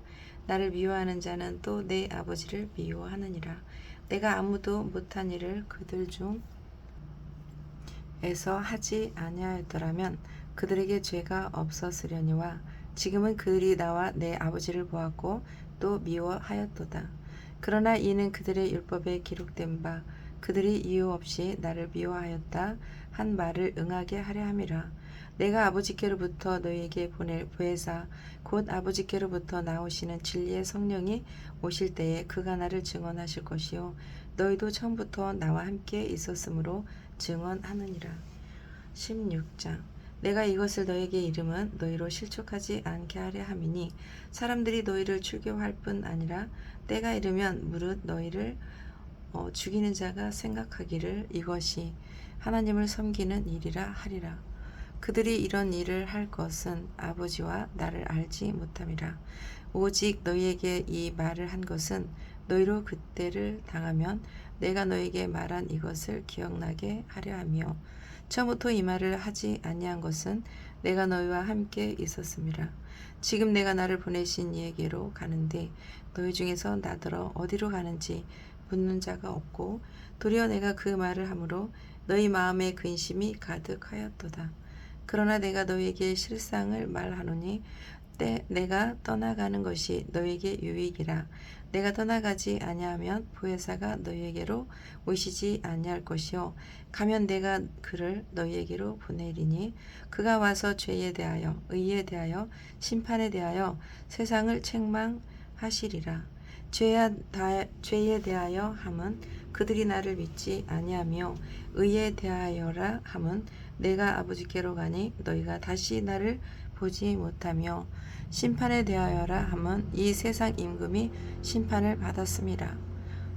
나를 미워하는 자는 또 내 아버지를 미워하느니라. 내가 아무도 못한 일을 그들 중에서 하지 아니하였더라면 그들에게 죄가 없었으려니와 지금은 그들이 나와 내 아버지를 보았고 또 미워하였도다. 그러나 이는 그들의 율법에 기록된 바 그들이 이유 없이 나를 미워하였다 한 말을 응하게 하려 함이라. 내가 아버지께로부터 너희에게 보낼 보혜사 곧 아버지께로부터 나오시는 진리의 성령이 오실 때에 그가 나를 증언하실 것이요 너희도 처음부터 나와 함께 있었으므로 증언하느니라. 16장 내가 이것을 너에게 이름은 너희로 실족하지 않게 하려 함이니 사람들이 너희를 출교할 뿐 아니라 때가 이르면 무릇 너희를 죽이는 자가 생각하기를 이것이 하나님을 섬기는 일이라 하리라. 그들이 이런 일을 할 것은 아버지와 나를 알지 못함이라. 오직 너희에게 이 말을 한 것은 너희로 그때를 당하면 내가 너에게 말한 이것을 기억나게 하려 하며 처음부터 이 말을 하지 아니한 것은 내가 너희와 함께 있었음이라. 지금 내가 나를 보내신 이에게로 가는데 너희 중에서 나더러 어디로 가는지 묻는 자가 없고 도리어 내가 그 말을 함으로 너희 마음에 근심이 가득하였도다. 그러나 내가 너희에게 실상을 말하노니 내가 떠나가는 것이 너희에게 유익이라. 내가 떠나가지 아니하면 보혜사가 너희에게로 오시지 아니할 것이요 가면 내가 그를 너희에게로 보내리니 그가 와서 죄에 대하여 의에 대하여 심판에 대하여 세상을 책망하시리라. 죄에 대하여 함은 그들이 나를 믿지 아니하며 의에 대하여라 함은 내가 아버지께로 가니 너희가 다시 나를 보지 못하며 심판에 대하여라 함은 이 세상 임금이 심판을 받았음이라.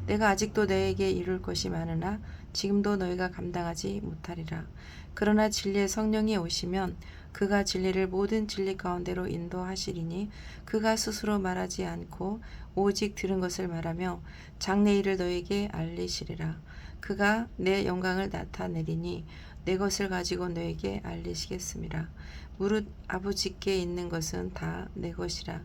내가 아직도 너에게 이룰 것이 많으나 지금도 너희가 감당하지 못하리라. 그러나 진리의 성령이 오시면 그가 진리를 모든 진리 가운데로 인도하시리니 그가 스스로 말하지 않고 오직 들은 것을 말하며 장래일을 너에게 알리시리라. 그가 내 영광을 나타내리니 내 것을 가지고 너에게 알리시겠음이라. 무릇 아버지께 있는 것은 다 내 것이라.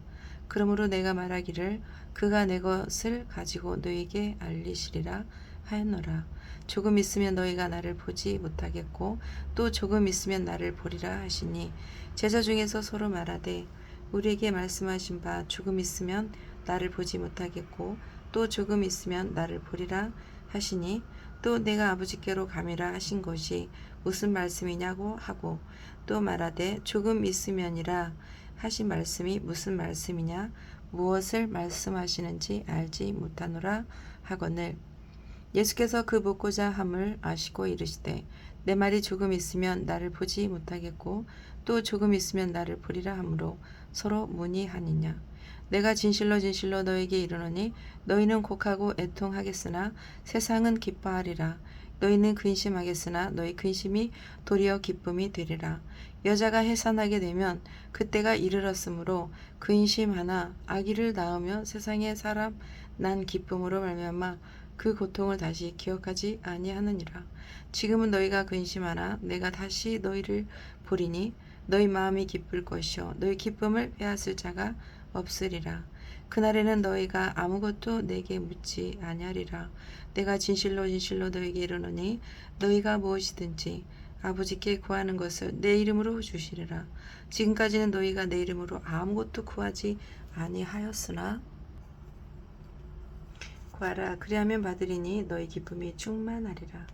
그러므로 내가 말하기를 그가 내 것을 가지고 너에게 알리시리라 하였노라. 조금 있으면 너희가 나를 보지 못하겠고 또 조금 있으면 나를 보리라 하시니 제자 중에서 서로 말하되 우리에게 말씀하신 바 조금 있으면 나를 보지 못하겠고 또 조금 있으면 나를 보리라 하시니 또 내가 아버지께로 가미라 하신 것이 무슨 말씀이냐고 하고 또 말하되 조금 있으면이라 하신 말씀이 무슨 말씀이냐 무엇을 말씀하시는지 알지 못하노라 하거늘 예수께서 그 묻고자 함을 아시고 이르시되 내 말이 조금 있으면 나를 보지 못하겠고 또 조금 있으면 나를 보리라 하므로 서로 문의하니냐. 내가 진실로 진실로 너에게 이르노니 너희는 곡하고 애통하겠으나 세상은 기뻐하리라. 너희는 근심하겠으나 너희 근심이 도리어 기쁨이 되리라. 여자가 해산하게 되면 그때가 이르렀으므로 근심하나 아기를 낳으며 세상에 사람 난 기쁨으로 말미암아 그 고통을 다시 기억하지 아니하느니라. 지금은 너희가 근심하나 내가 다시 너희를 보리니 너희 마음이 기쁠 것이요 너희 기쁨을 빼앗을 자가 없으리라. 그날에는 너희가 아무것도 내게 묻지 아니하리라. 내가 진실로 진실로 너희에게 이르노니 너희가 무엇이든지 아버지께 구하는 것을 내 이름으로 주시리라. 지금까지는 너희가 내 이름으로 아무것도 구하지 아니하였으나 구하라 그리하면 받으리니 너희 기쁨이 충만하리라.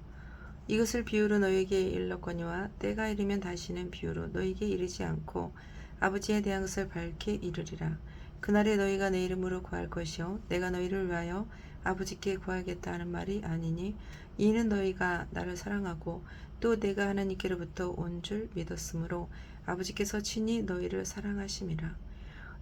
이것을 비유로 너희에게 일렀거니와 때가 이르면 다시는 비유로 너희에게 이르지 않고 아버지에 대한 것을 밝히 이르리라. 그날에 너희가 내 이름으로 구할 것이요 내가 너희를 위하여 아버지께 구하겠다 하는 말이 아니니 이는 너희가 나를 사랑하고 또 내가 하나님께로부터 온 줄 믿었으므로 아버지께서 친히 너희를 사랑하심이라.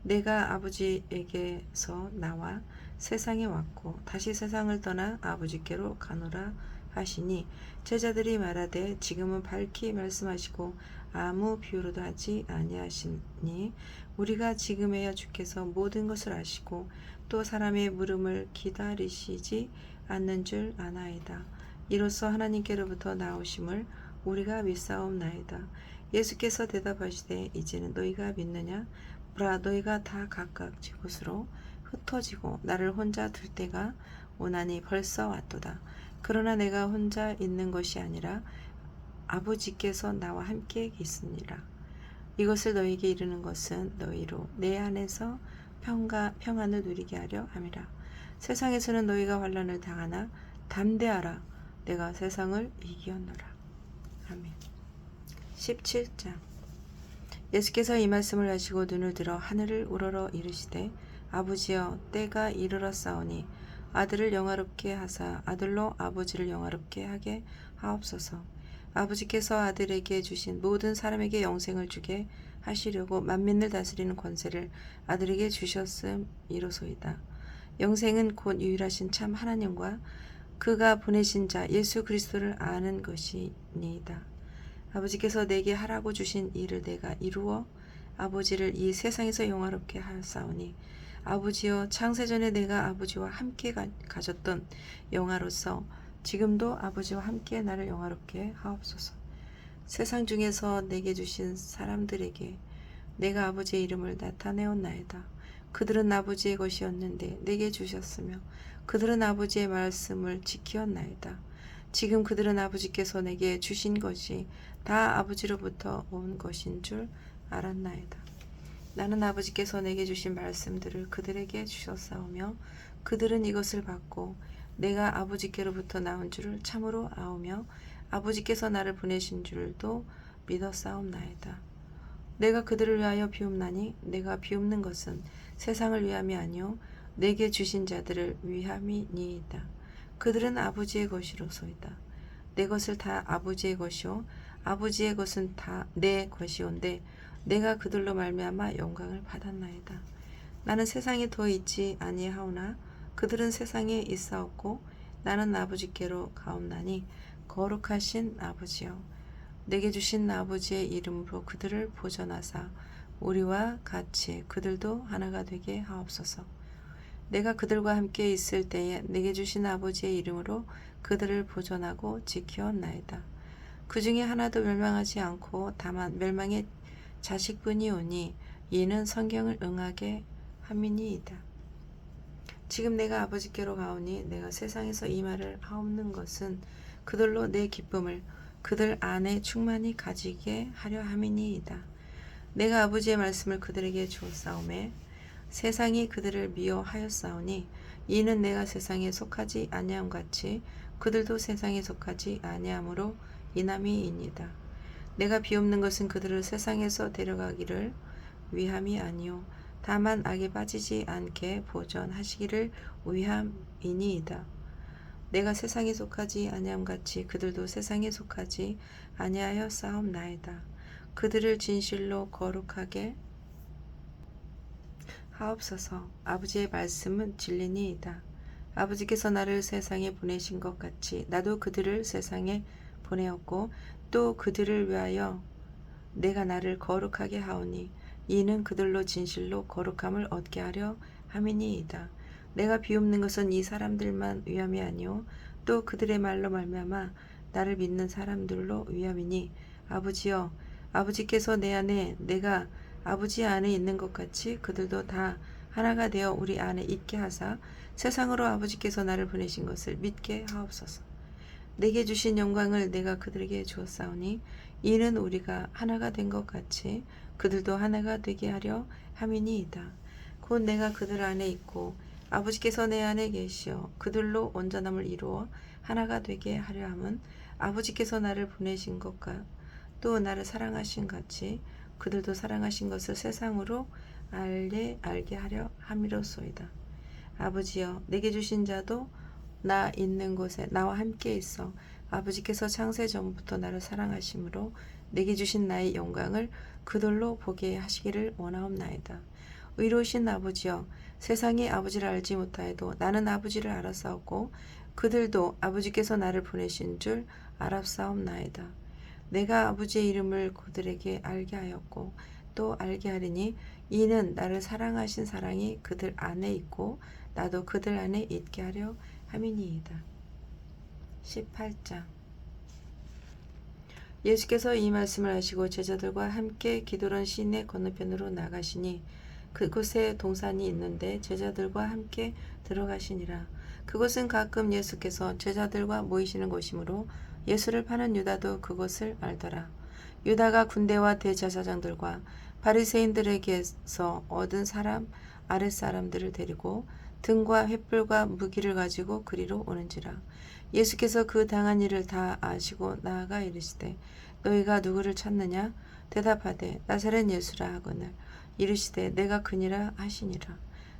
내가 아버지에게서 나와 세상에 왔고 다시 세상을 떠나 아버지께로 가노라 하시니 제자들이 말하되 지금은 밝히 말씀하시고 아무 비유로도 하지 아니하시니 우리가 지금에야 주께서 모든 것을 아시고 또 사람의 물음을 기다리시지 않는 줄 아나이다. 이로써 하나님께로부터 나오심을 우리가 믿사옵나이다. 예수께서 대답하시되 이제는 너희가 믿느냐? 보라 너희가 다 각각 제 곳으로 흩어지고 나를 혼자 둘 때가 오나니 벌써 왔도다. 그러나 내가 혼자 있는 것이 아니라 아버지께서 나와 함께 계시니라. 이것을 너희에게 이르는 것은 너희로 내 안에서 평안을 누리게 하려 함이라. 세상에서는 너희가 환난을 당하나 담대하라. 내가 세상을 이기었노라. 아멘. 17장 예수께서 이 말씀을 하시고 눈을 들어 하늘을 우러러 이르시되 아버지여 때가 이르렀사오니 아들을 영화롭게 하사 아들로 아버지를 영화롭게 하게 하옵소서. 아버지께서 아들에게 주신 모든 사람에게 영생을 주게 하시려고 만민을 다스리는 권세를 아들에게 주셨음이로소이다. 영생은 곧 유일하신 참 하나님과 그가 보내신 자 예수 그리스도를 아는 것이니이다. 아버지께서 내게 하라고 주신 일을 내가 이루어 아버지를 이 세상에서 영화롭게 하였사오니 아버지여 창세전에 내가 아버지와 함께 가졌던 영화로서 지금도 아버지와 함께 나를 영화롭게 하옵소서. 세상 중에서 내게 주신 사람들에게 내가 아버지의 이름을 나타내었나이다. 그들은 아버지의 것이었는데 내게 주셨으며 그들은 아버지의 말씀을 지키었나이다. 지금 그들은 아버지께서 내게 주신 것이 다 아버지로부터 온 것인 줄 알았나이다. 나는 아버지께서 내게 주신 말씀들을 그들에게 주셨사오며 그들은 이것을 받고 내가 아버지께로부터 나온 줄을 참으로 아오며 아버지께서 나를 보내신 줄도 믿었사옵나이다. 내가 그들을 위하여 비옵나니 내가 비옵는 것은 세상을 위함이 아니요 내게 주신 자들을 위함이니이다. 그들은 아버지의 것이로소이다. 내 것을 다 아버지의 것이요 아버지의 것은 다 내 것이온데 내가 그들로 말미암아 영광을 받았나이다. 나는 세상에 더 있지 아니하오나 그들은 세상에 있사옵고 나는 아버지께로 가옵나니 거룩하신 아버지여 내게 주신 아버지의 이름으로 그들을 보존하사 우리와 같이 그들도 하나가 되게 하옵소서. 내가 그들과 함께 있을 때에 내게 주신 아버지의 이름으로 그들을 보존하고 지키었나이다. 그 중에 하나도 멸망하지 않고 다만 멸망의 자식뿐이 오니 이는 성경을 응하게 함이니이다. 지금 내가 아버지께로 가오니 내가 세상에서 이 말을 하옵는 것은 그들로 내 기쁨을 그들 안에 충만히 가지게 하려 함이니이다. 내가 아버지의 말씀을 그들에게 주었사오매 세상이 그들을 미워하였사오니 이는 내가 세상에 속하지 아니함 같이 그들도 세상에 속하지 아니함으로 인함이니이다. 내가 비옵는 것은 그들을 세상에서 데려가기를 위함이 아니요 다만 악에 빠지지 않게 보존하시기를 위함이니이다. 내가 세상에 속하지 아니함 같이 그들도 세상에 속하지 아니하였사옵나이다. 그들을 진실로 거룩하게 하옵소서. 아버지의 말씀은 진리니이다. 아버지께서 나를 세상에 보내신 것 같이 나도 그들을 세상에 보내었고 또 그들을 위하여 내가 나를 거룩하게 하오니 이는 그들로 진실로 거룩함을 얻게 하려 함이니이다. 내가 비옵는 것은 이 사람들만 위함이 아니요 또 그들의 말로 말미암아 나를 믿는 사람들로 위함이니 아버지여 아버지께서 내 안에 내가 아버지 안에 있는 것 같이 그들도 다 하나가 되어 우리 안에 있게 하사 세상으로 아버지께서 나를 보내신 것을 믿게 하옵소서. 내게 주신 영광을 내가 그들에게 주었사오니 이는 우리가 하나가 된 것 같이 그들도 하나가 되게 하려 함이니이다. 곧 내가 그들 안에 있고 아버지께서 내 안에 계시어 그들로 온전함을 이루어 하나가 되게 하려 함은 아버지께서 나를 보내신 것과 또 나를 사랑하신 같이 그들도 사랑하신 것을 세상으로 알게 하려 함이로소이다. 아버지여 내게 주신 자도 나 있는 곳에 나와 함께 있어 아버지께서 창세 전부터 나를 사랑하심으로 내게 주신 나의 영광을 그들로 보게 하시기를 원하옵나이다. 의로우신 아버지여 세상이 아버지를 알지 못하여도 나는 아버지를 알았사옵고 그들도 아버지께서 나를 보내신 줄 알았사옵나이다. 내가 아버지의 이름을 그들에게 알게 하였고 또 알게 하리니 이는 나를 사랑하신 사랑이 그들 안에 있고 나도 그들 안에 있게 하려 함이니이다. 18장 예수께서 이 말씀을 하시고 제자들과 함께 기드론 시내 건너편으로 나가시니 그곳에 동산이 있는데 제자들과 함께 들어가시니라. 그곳은 가끔 예수께서 제자들과 모이시는 곳이므로 예수를 파는 유다도 그곳을 알더라. 유다가 군대와 대제사장들과 바리새인들에게서 얻은 사람 아랫사람들을 데리고 등과 횃불과 무기를 가지고 그리로 오는지라. 예수께서 그 당한 일을 다 아시고 나아가 이르시되 너희가 누구를 찾느냐 대답하되 나사렛 예수라 하거늘 이르시되 내가 그니라 하시니라.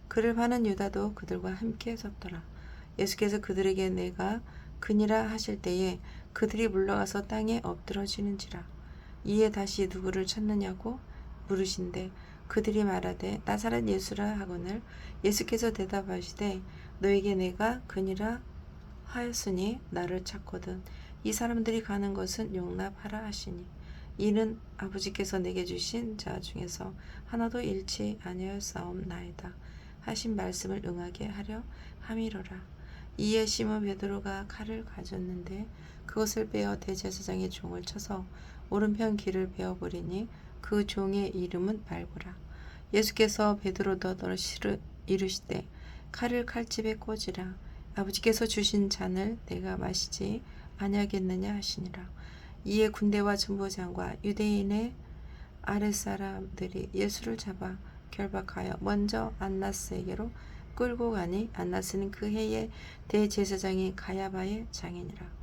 그를 파는 유다도 그들과 함께 섰더라. 예수께서 그들에게 내가 그니라 하실 때에 그들이 물러가서 땅에 엎드러지는지라. 이에 다시 누구를 찾느냐고 물으신데 그들이 말하되 나사렛 예수라 하거늘 예수께서 대답하시되 너에게 내가 그니라 하였으니 나를 찾거든 이 사람들이 가는 것은 용납하라 하시니 이는 아버지께서 내게 주신 자 중에서 하나도 잃지 아니하였사옵나이다 하신 말씀을 응하게 하려 함이로라. 이에 시몬 베드로가 칼을 가졌는데 그것을 빼어 대제사장의 종을 쳐서 오른편 귀를 베어버리니 그 종의 이름은 발보라. 예수께서 베드로도 이르시되 칼을 칼집에 꽂으라. 아버지께서 주신 잔을 내가 마시지 아니하겠느냐 하시니라. 이에 군대와 전부장과 유대인의 아랫사람들이 예수를 잡아 결박하여 먼저 안나스에게로 끌고 가니 안나스는 그 해의 대제사장이 가야바의 장인이라.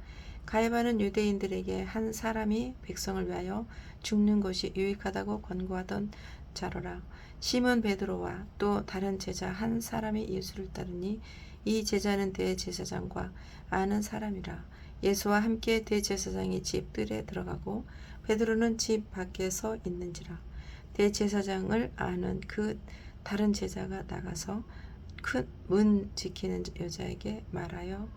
가야바는 유대인들에게 한 사람이 백성을 위하여 죽는 것이 유익하다고 권고하던 자로라. 시몬 베드로와 또 다른 제자 한 사람이 예수를 따르니 이 제자는 대제사장과 아는 사람이라. 예수와 함께 대제사장이 집 뜰에 들어가고 베드로는 집 밖에 서 있는지라. 대제사장을 아는 그 다른 제자가 나가서 큰 문 지키는 여자에게 말하여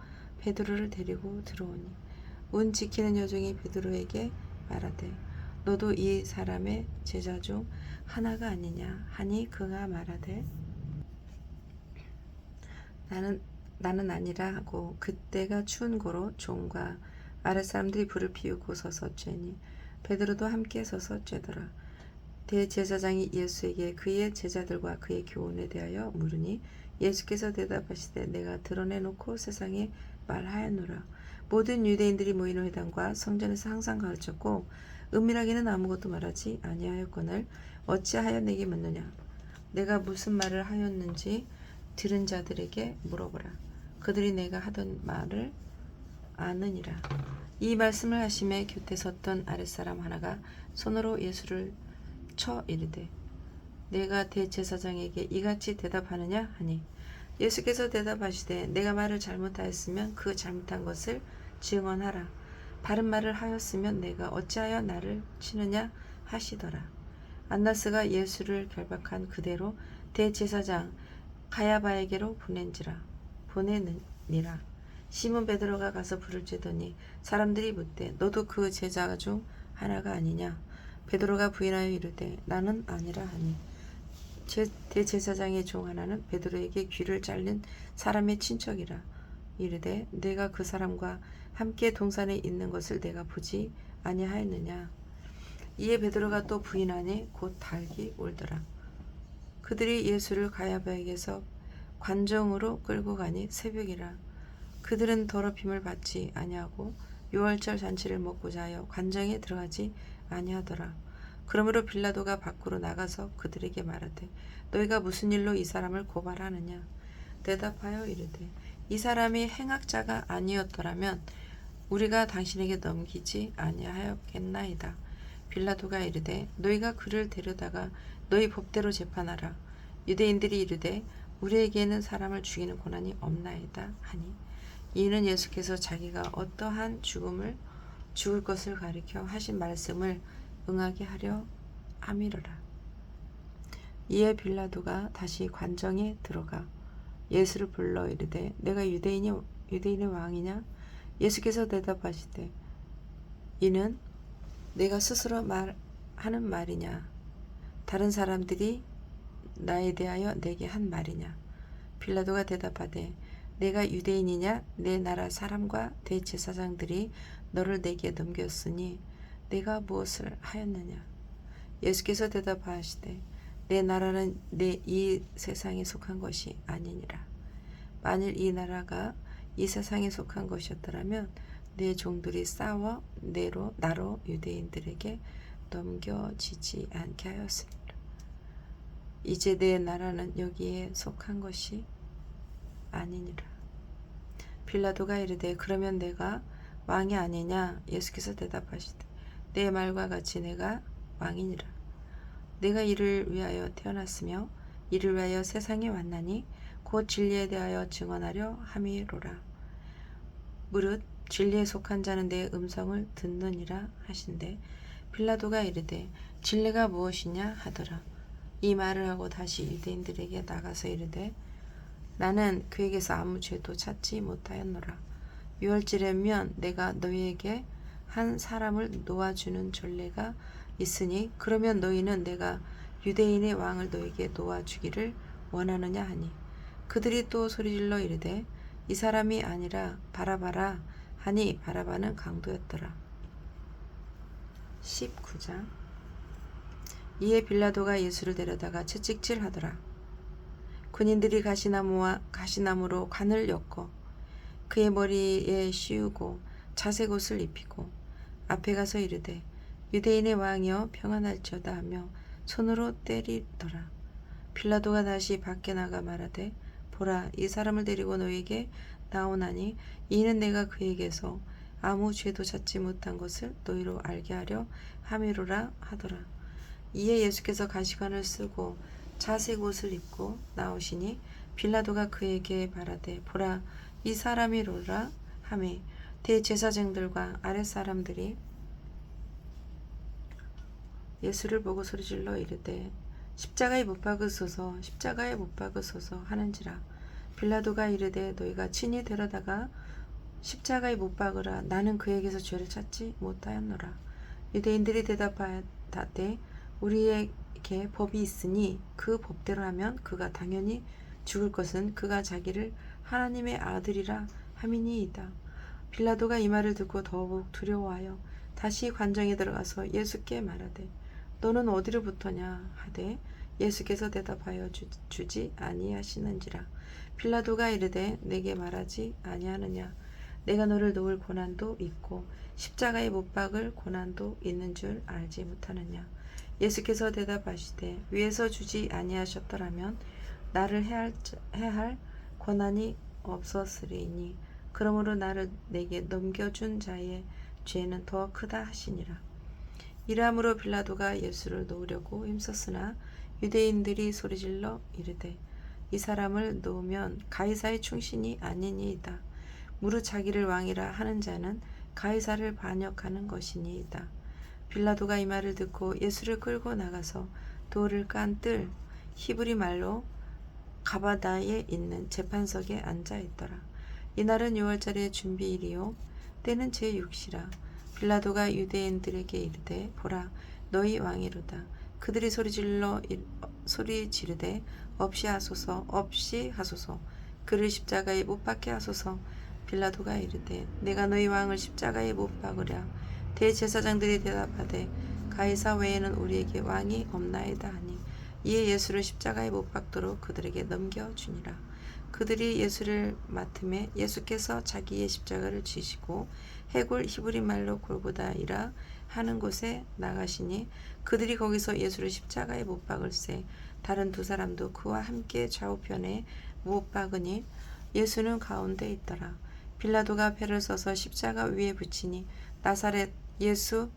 베드로를 데리고 들어오니 문 지키는 여종이 베드로에게 말하되 너도 이 사람의 제자 중 하나가 아니냐 하니 그가 말하되 나는 아니라 하고 그때가 추운 고로 종과 아랫사람들이 불을 피우고 서서 쬐니 베드로도 함께 서서 쬐더라. 대제사장이 예수에게 그의 제자들과 그의 교훈에 대하여 물으니 예수께서 대답하시되 내가 드러내놓고 세상에 말하였노라. 모든 유대인들이 모이는 회당과 성전에서 항상 가르쳤고 은밀하게는 아무것도 말하지 아니하였거늘 어찌하여 내게 묻느냐. 내가 무슨 말을 하였는지 들은 자들에게 물어보라. 그들이 내가 하던 말을 아느니라. 이 말씀을 하심에 곁에 섰던 아랫사람 하나가 손으로 예수를 쳐 이르되 내가 대제사장에게 이같이 대답하느냐 하니 예수께서 대답하시되 내가 말을 잘못하였으면 그 잘못한 것을 증언하라. 바른 말을 하였으면 내가 어찌하여 나를 치느냐 하시더라. 안나스가 예수를 결박한 그대로 대제사장 가야바에게로 보내느니라. 시몬 베드로가 가서 불을 쬐더니 사람들이 묻되 너도 그 제자 중 하나가 아니냐. 베드로가 부인하여 이르되 나는 아니라 하니 대제사장의 종 하나는 베드로에게 귀를 잘린 사람의 친척이라. 이르되 내가 그 사람과 함께 동산에 있는 것을 내가 보지 아니하였느냐. 이에 베드로가 또 부인하니 곧 달기 올더라. 그들이 예수를 가야바에게서 관정으로 끌고 가니 새벽이라. 그들은 더럽힘을 받지 아니하고 유월절 잔치를 먹고자 하여 관정에 들어가지 아니하더라. 그러므로 빌라도가 밖으로 나가서 그들에게 말하되 너희가 무슨 일로 이 사람을 고발하느냐. 대답하여 이르되 이 사람이 행악자가 아니었더라면 우리가 당신에게 넘기지 아니하였겠나이다. 빌라도가 이르되 너희가 그를 데려다가 너희 법대로 재판하라. 유대인들이 이르되 우리에게는 사람을 죽이는 권한이 없나이다 하니 이는 예수께서 자기가 어떠한 죽을 것을 가리켜 하신 말씀을 응하게 하려 함이로라. 이에 빌라도가 다시 관정에 들어가 예수를 불러 이르되 내가 유대인의 왕이냐. 예수께서 대답하시되 이는 내가 스스로 하는 말이냐 다른 사람들이 나에 대하여 내게 한 말이냐. 빌라도가 대답하되 내가 유대인이냐. 내 나라 사람과 대제사장들이 너를 내게 넘겼으니 내가 무엇을 하였느냐. 예수께서 대답하시되 내 나라는 내 이 세상에 속한 것이 아니니라. 만일 이 나라가 이 세상에 속한 것이었더라면 내 종들이 싸워 나로 유대인들에게 넘겨지지 않게 하였습니다. 이제 내 나라는 여기에 속한 것이 아니니라. 빌라도가 이르되 그러면 내가 왕이 아니냐. 예수께서 대답하시되 내 말과 같이 내가 왕이니라. 내가 이를 위하여 태어났으며 이를 위하여 세상에 왔나니 곧 진리에 대하여 증언하려 함이로라. 무릇 진리에 속한 자는 내 음성을 듣느니라 하신대 빌라도가 이르되 진리가 무엇이냐 하더라. 이 말을 하고 다시 유대인들에게 나가서 이르되 나는 그에게서 아무 죄도 찾지 못하였노라. 유월절이면 내가 너희에게 한 사람을 놓아주는 전례가 있으니 그러면 너희는 내가 유대인의 왕을 너희에게 놓아주기를 원하느냐 하니 그들이 또 소리질러 이르되 이 사람이 아니라 바라바라 하니 바라바는 강도였더라. 19장. 이에 빌라도가 예수를 데려다가 채찍질하더라. 군인들이 가시나무로 관을 엮어 그의 머리에 씌우고 자색 옷을 입히고 앞에 가서 이르되 유대인의 왕이여 평안할지어다 하며 손으로 때리더라. 빌라도가 다시 밖에 나가 말하되 보라 이 사람을 데리고 너에게 나오나니 이는 내가 그에게서 아무 죄도 찾지 못한 것을 너희로 알게 하려 함이로라 하더라. 이에 예수께서 가시관을 쓰고 자색 옷을 입고 나오시니 빌라도가 그에게 말하되 보라 이 사람이로라 하매 대제사장들과 아랫사람들이 예수를 보고 소리질러 이르되 십자가에 못 박으소서 십자가에 못 박으소서 하는지라. 빌라도가 이르되 너희가 친히 데려다가 십자가에 못 박으라. 나는 그에게서 죄를 찾지 못하였노라. 유대인들이 대답하되 우리에게 법이 있으니 그 법대로 하면 그가 당연히 죽을 것은 그가 자기를 하나님의 아들이라 함이니이다. 빌라도가 이 말을 듣고 더욱 두려워하여 다시 관정에 들어가서 예수께 말하되 너는 어디로부터냐 하되 예수께서 대답하여 주지 아니하시는지라. 빌라도가 이르되 내게 말하지 아니하느냐. 내가 너를 놓을 고난도 있고 십자가에 못 박을 고난도 있는 줄 알지 못하느냐. 예수께서 대답하시되 위에서 주지 아니하셨더라면 나를 해할 권한이 없었으리니 그러므로 나를 내게 넘겨준 자의 죄는 더 크다 하시니라. 이러함으로 빌라도가 예수를 놓으려고 힘썼으나 유대인들이 소리질러 이르되 이 사람을 놓으면 가이사의 충신이 아니니이다. 무릇 자기를 왕이라 하는 자는 가이사를 반역하는 것이니이다. 빌라도가 이 말을 듣고 예수를 끌고 나가서 돌을 깐 뜰 히브리 말로 가바다에 있는 재판석에 앉아 있더라. 이날은 유월절의 준비일이요 때는 제6시라. 빌라도가 유대인들에게 이르되 보라 너희 왕이로다. 그들이 소리 지르되 없이 하소서 없이 하소서 그를 십자가에 못 박게 하소서. 빌라도가 이르되 내가 너희 왕을 십자가에 못 박으랴. 대제사장들이 대답하되 가이사 외에는 우리에게 왕이 없나이다 하니 이에 예수를 십자가에 못 박도록 그들에게 넘겨주니라. 그들이 예수를 맡음에 예수께서 자기의 십자가를 지시고 해골 히브리 말로 골고다이라 하는 곳에 나가시니 그들이 거기서 예수를 십자가에 못 박을새 다른 두 사람도 그와 함께 좌우편에 못 박으니 예수는 가운데 있더라. 빌라도가 패를 써서 십자가 위에 붙이니 나사렛 예수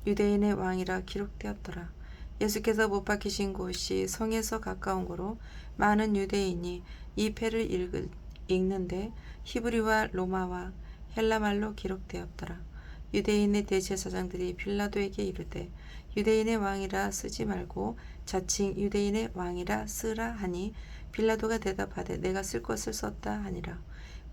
유대인의 왕이라 기록되었더라. 예수께서 못 박히신 곳이 성에서 가까운 고로 많은 유대인이 이 패를 읽는데 히브리와 로마와 헬라말로 기록되었더라. 유대인의 대제사장들이 빌라도에게 이르되 유대인의 왕이라 쓰지 말고 자칭 유대인의 왕이라 쓰라 하니 빌라도가 대답하되 내가 쓸 것을 썼다 하니라.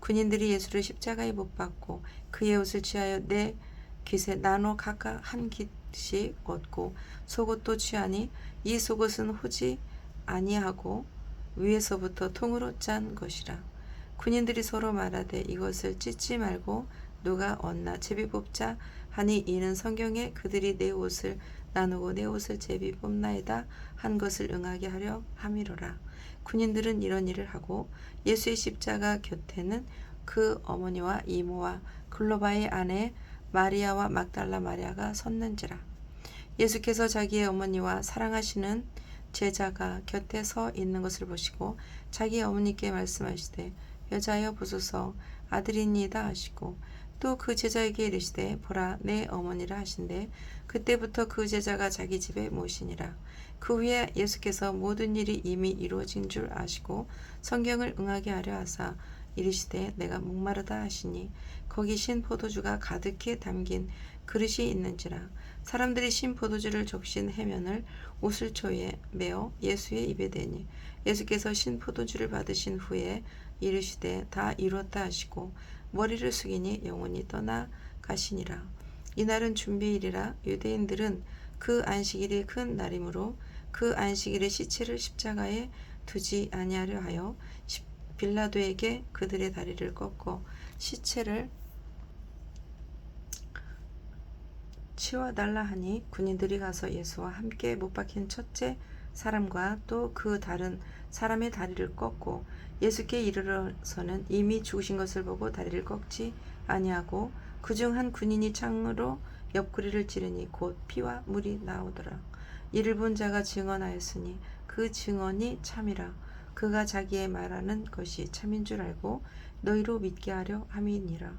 군인들이 예수를 십자가에 못 박고 그의 옷을 취하여 네 깃에 나눠 각각 한 깃씩 얻고 속옷도 취하니 이 속옷은 호지 아니하고 위에서부터 통으로 짠 것이라. 군인들이 서로 말하되 이것을 찢지 말고 누가 얻나 제비 뽑자 하니 이는 성경에 그들이 내 옷을 나누고 내 옷을 제비 뽑나이다 한 것을 응하게 하려 함이로라. 군인들은 이런 일을 하고 예수의 십자가 곁에는 그 어머니와 이모와 글로바의 아내 마리아와 막달라 마리아가 섰는지라. 예수께서 자기의 어머니와 사랑하시는 제자가 곁에 서 있는 것을 보시고 자기 어머니께 말씀하시되 여자여 보소서 아들이니이다 하시고 또 그 제자에게 이르시되 보라 내 어머니라 하신대 그때부터 그 제자가 자기 집에 모시니라. 그 후에 예수께서 모든 일이 이미 이루어진 줄 아시고 성경을 응하게 하려 하사 이르시되 내가 목마르다 하시니 거기 신 포도주가 가득히 담긴 그릇이 있는지라. 사람들이 신 포도주를 적신 해면을 옷을초에 메어 예수의 입에 대니 예수께서 신 포도주를 받으신 후에 이르시되 다 이루었다 하시고 머리를 숙이니 영혼이 떠나 가시니라. 이날은 준비일이라. 유대인들은 그 안식일이 큰 날이므로 그 안식일에 시체를 십자가에 두지 아니하려 하여 빌라도에게 그들의 다리를 꺾어 시체를 치워달라 하니 군인들이 가서 예수와 함께 못 박힌 첫째 사람과 또 그 다른 사람의 다리를 꺾고 예수께 이르러서는 이미 죽으신 것을 보고 다리를 꺾지 아니하고 그중 한 군인이 창으로 옆구리를 찌르니 곧 피와 물이 나오더라. 이를 본 자가 증언하였으니 그 증언이 참이라. 그가 자기의 말하는 것이 참인 줄 알고 너희로 믿게 하려 함이니라.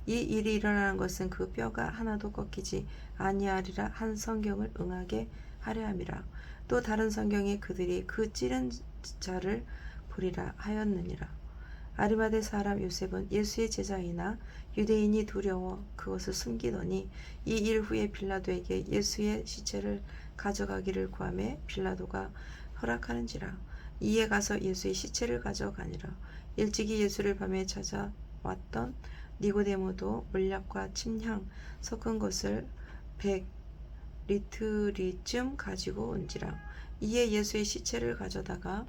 이 일이 일어나는 것은 그 뼈가 하나도 꺾이지 아니하리라 한 성경을 응하게 하려 함이라. 또 다른 성경에 그들이 그 찌른 자를 보리라 하였느니라. 아리마대 사람 요셉은 예수의 제자이나 유대인이 두려워 그것을 숨기더니 이 일 후에 빌라도에게 예수의 시체를 가져가기를 구하매 빌라도가 허락하는지라. 이에 가서 예수의 시체를 가져가니라. 일찍이 예수를 밤에 찾아왔던 니고데모도 몰약과 침향 섞은 것을 100리트리쯤 가지고 온지라. 이에 예수의 시체를 가져다가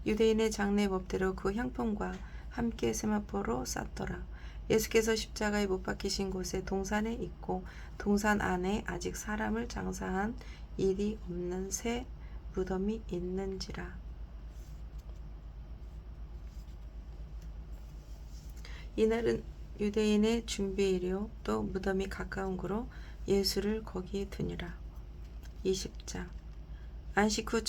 유대인의 장례 법대로 그 향품과 함께 세마포로 쌌더라. 예수께서 십자가에 못 박히신 곳에 동산에 있고 동산 안에 아직 사람을 장사한 일이 없는 새 무덤이 있는지라. 이날은 유대인의 준비일이요 또 무덤이 가까운 고로 예수를 거기에 두니라. 20장. 안식 후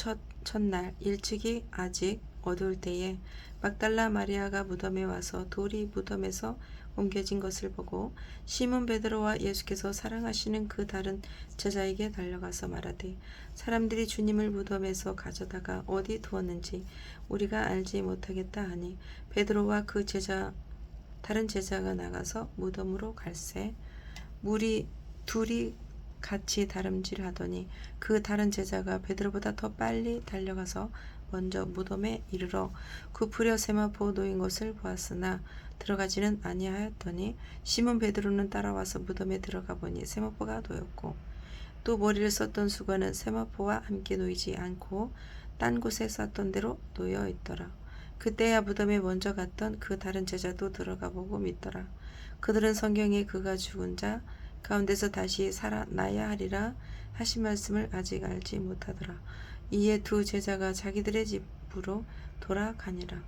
첫날 일찍이 아직 어두울 때에 막달라 마리아가 무덤에 와서 돌이 무덤에서 옮겨진 것을 보고 시몬 베드로와 예수께서 사랑하시는 그 다른 제자에게 달려가서 말하되 사람들이 주님을 무덤에서 가져다가 어디 두었는지 우리가 알지 못하겠다 하니 베드로와 그 다른 제자가 나가서 무덤으로 갈새 물이 둘이 같이 다름질하더니 그 다른 제자가 베드로보다 더 빨리 달려가서 먼저 무덤에 이르러 굽으려 세마포 놓인 것을 보았으나 들어가지는 아니하였더니 시몬 베드로는 따라와서 무덤에 들어가 보니 세마포가 놓였고 또 머리를 썼던 수건은 세마포와 함께 놓이지 않고 딴 곳에 쌌던 대로 놓여 있더라. 그때야 무덤에 먼저 갔던 그 다른 제자도 들어가 보고 믿더라. 그들은 성경에 그가 죽은 자 가운데서 다시 살아나야 하리라 하신 말씀을 아직 알지 못하더라. 이에 두 제자가 자기들의 집으로 돌아가니라.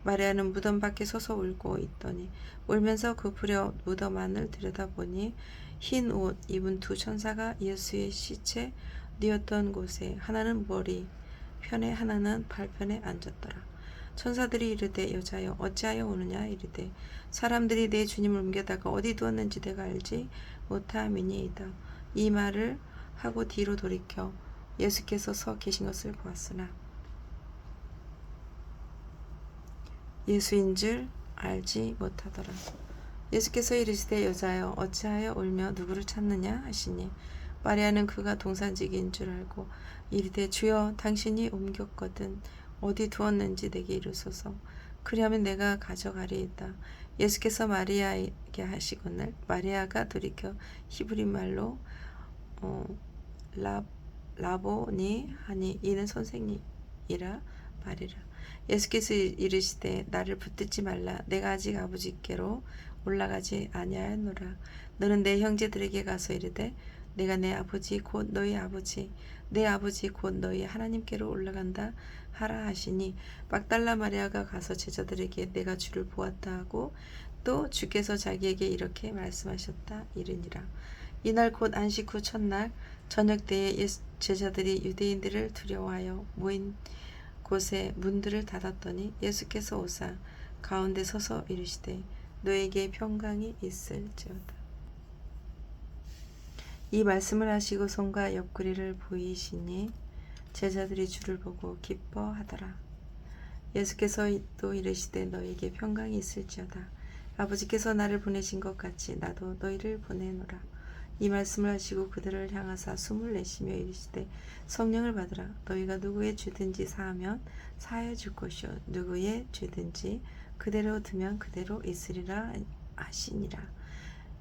마리아는 무덤 밖에 서서 울고 있더니 울면서 급으려 무덤 안을 들여다보니 흰 옷 입은 두 천사가 예수의 시체 뉘었던 곳에 하나는 머리 편에 하나는 발편에 앉았더라. 천사들이 이르되 여자여 어찌하여 우느냐 이르되 사람들이 내 주님을 옮겨다가 어디 두었는지 내가 알지 못함이니이다. 이 말을 하고 뒤로 돌이켜 예수께서 서 계신 것을 보았으나 예수인 줄 알지 못하더라. 예수께서 이르시되 여자여 어찌하여 울며 누구를 찾느냐 하시니 마리아는 그가 동산직인 줄 알고 이르되 주여 당신이 옮겼거든 어디 두었는지 내게 이르소서 그리하면 내가 가져가리이다. 예수께서 마리아에게 하시거늘 마리아가 돌이켜 히브리 말로 라보니 하니 이는 선생이라 말이라. 예수께서 이르시되 나를 붙들지 말라. 내가 아직 아버지께로 올라가지 아니하였노라. 너는 내 형제들에게 가서 이르되 내가 내 아버지 곧 너희 아버지 내 아버지 곧 너희 하나님께로 올라간다 하라 하시니 막달라 마리아가 가서 제자들에게 내가 주를 보았다 하고 또 주께서 자기에게 이렇게 말씀하셨다 이르니라. 이날 곧 안식 후 첫날 저녁 때에 제자들이 유대인들을 두려워하여 모인 곳에 문들을 닫았더니 예수께서 오사 가운데 서서 이르시되 너에게 평강이 있을지어다. 이 말씀을 하시고 손과 옆구리를 보이시니 제자들이 주를 보고 기뻐하더라. 예수께서 또 이르시되 너에게 평강이 있을지어다. 아버지께서 나를 보내신 것 같이 나도 너희를 보내노라. 이 말씀을 하시고 그들을 향하사 숨을 내쉬며 이르시되 성령을 받으라. 너희가 누구의 죄든지 사하면 사하여 줄 것이요 누구의 죄든지 그대로 두면 그대로 있으리라 하시니라.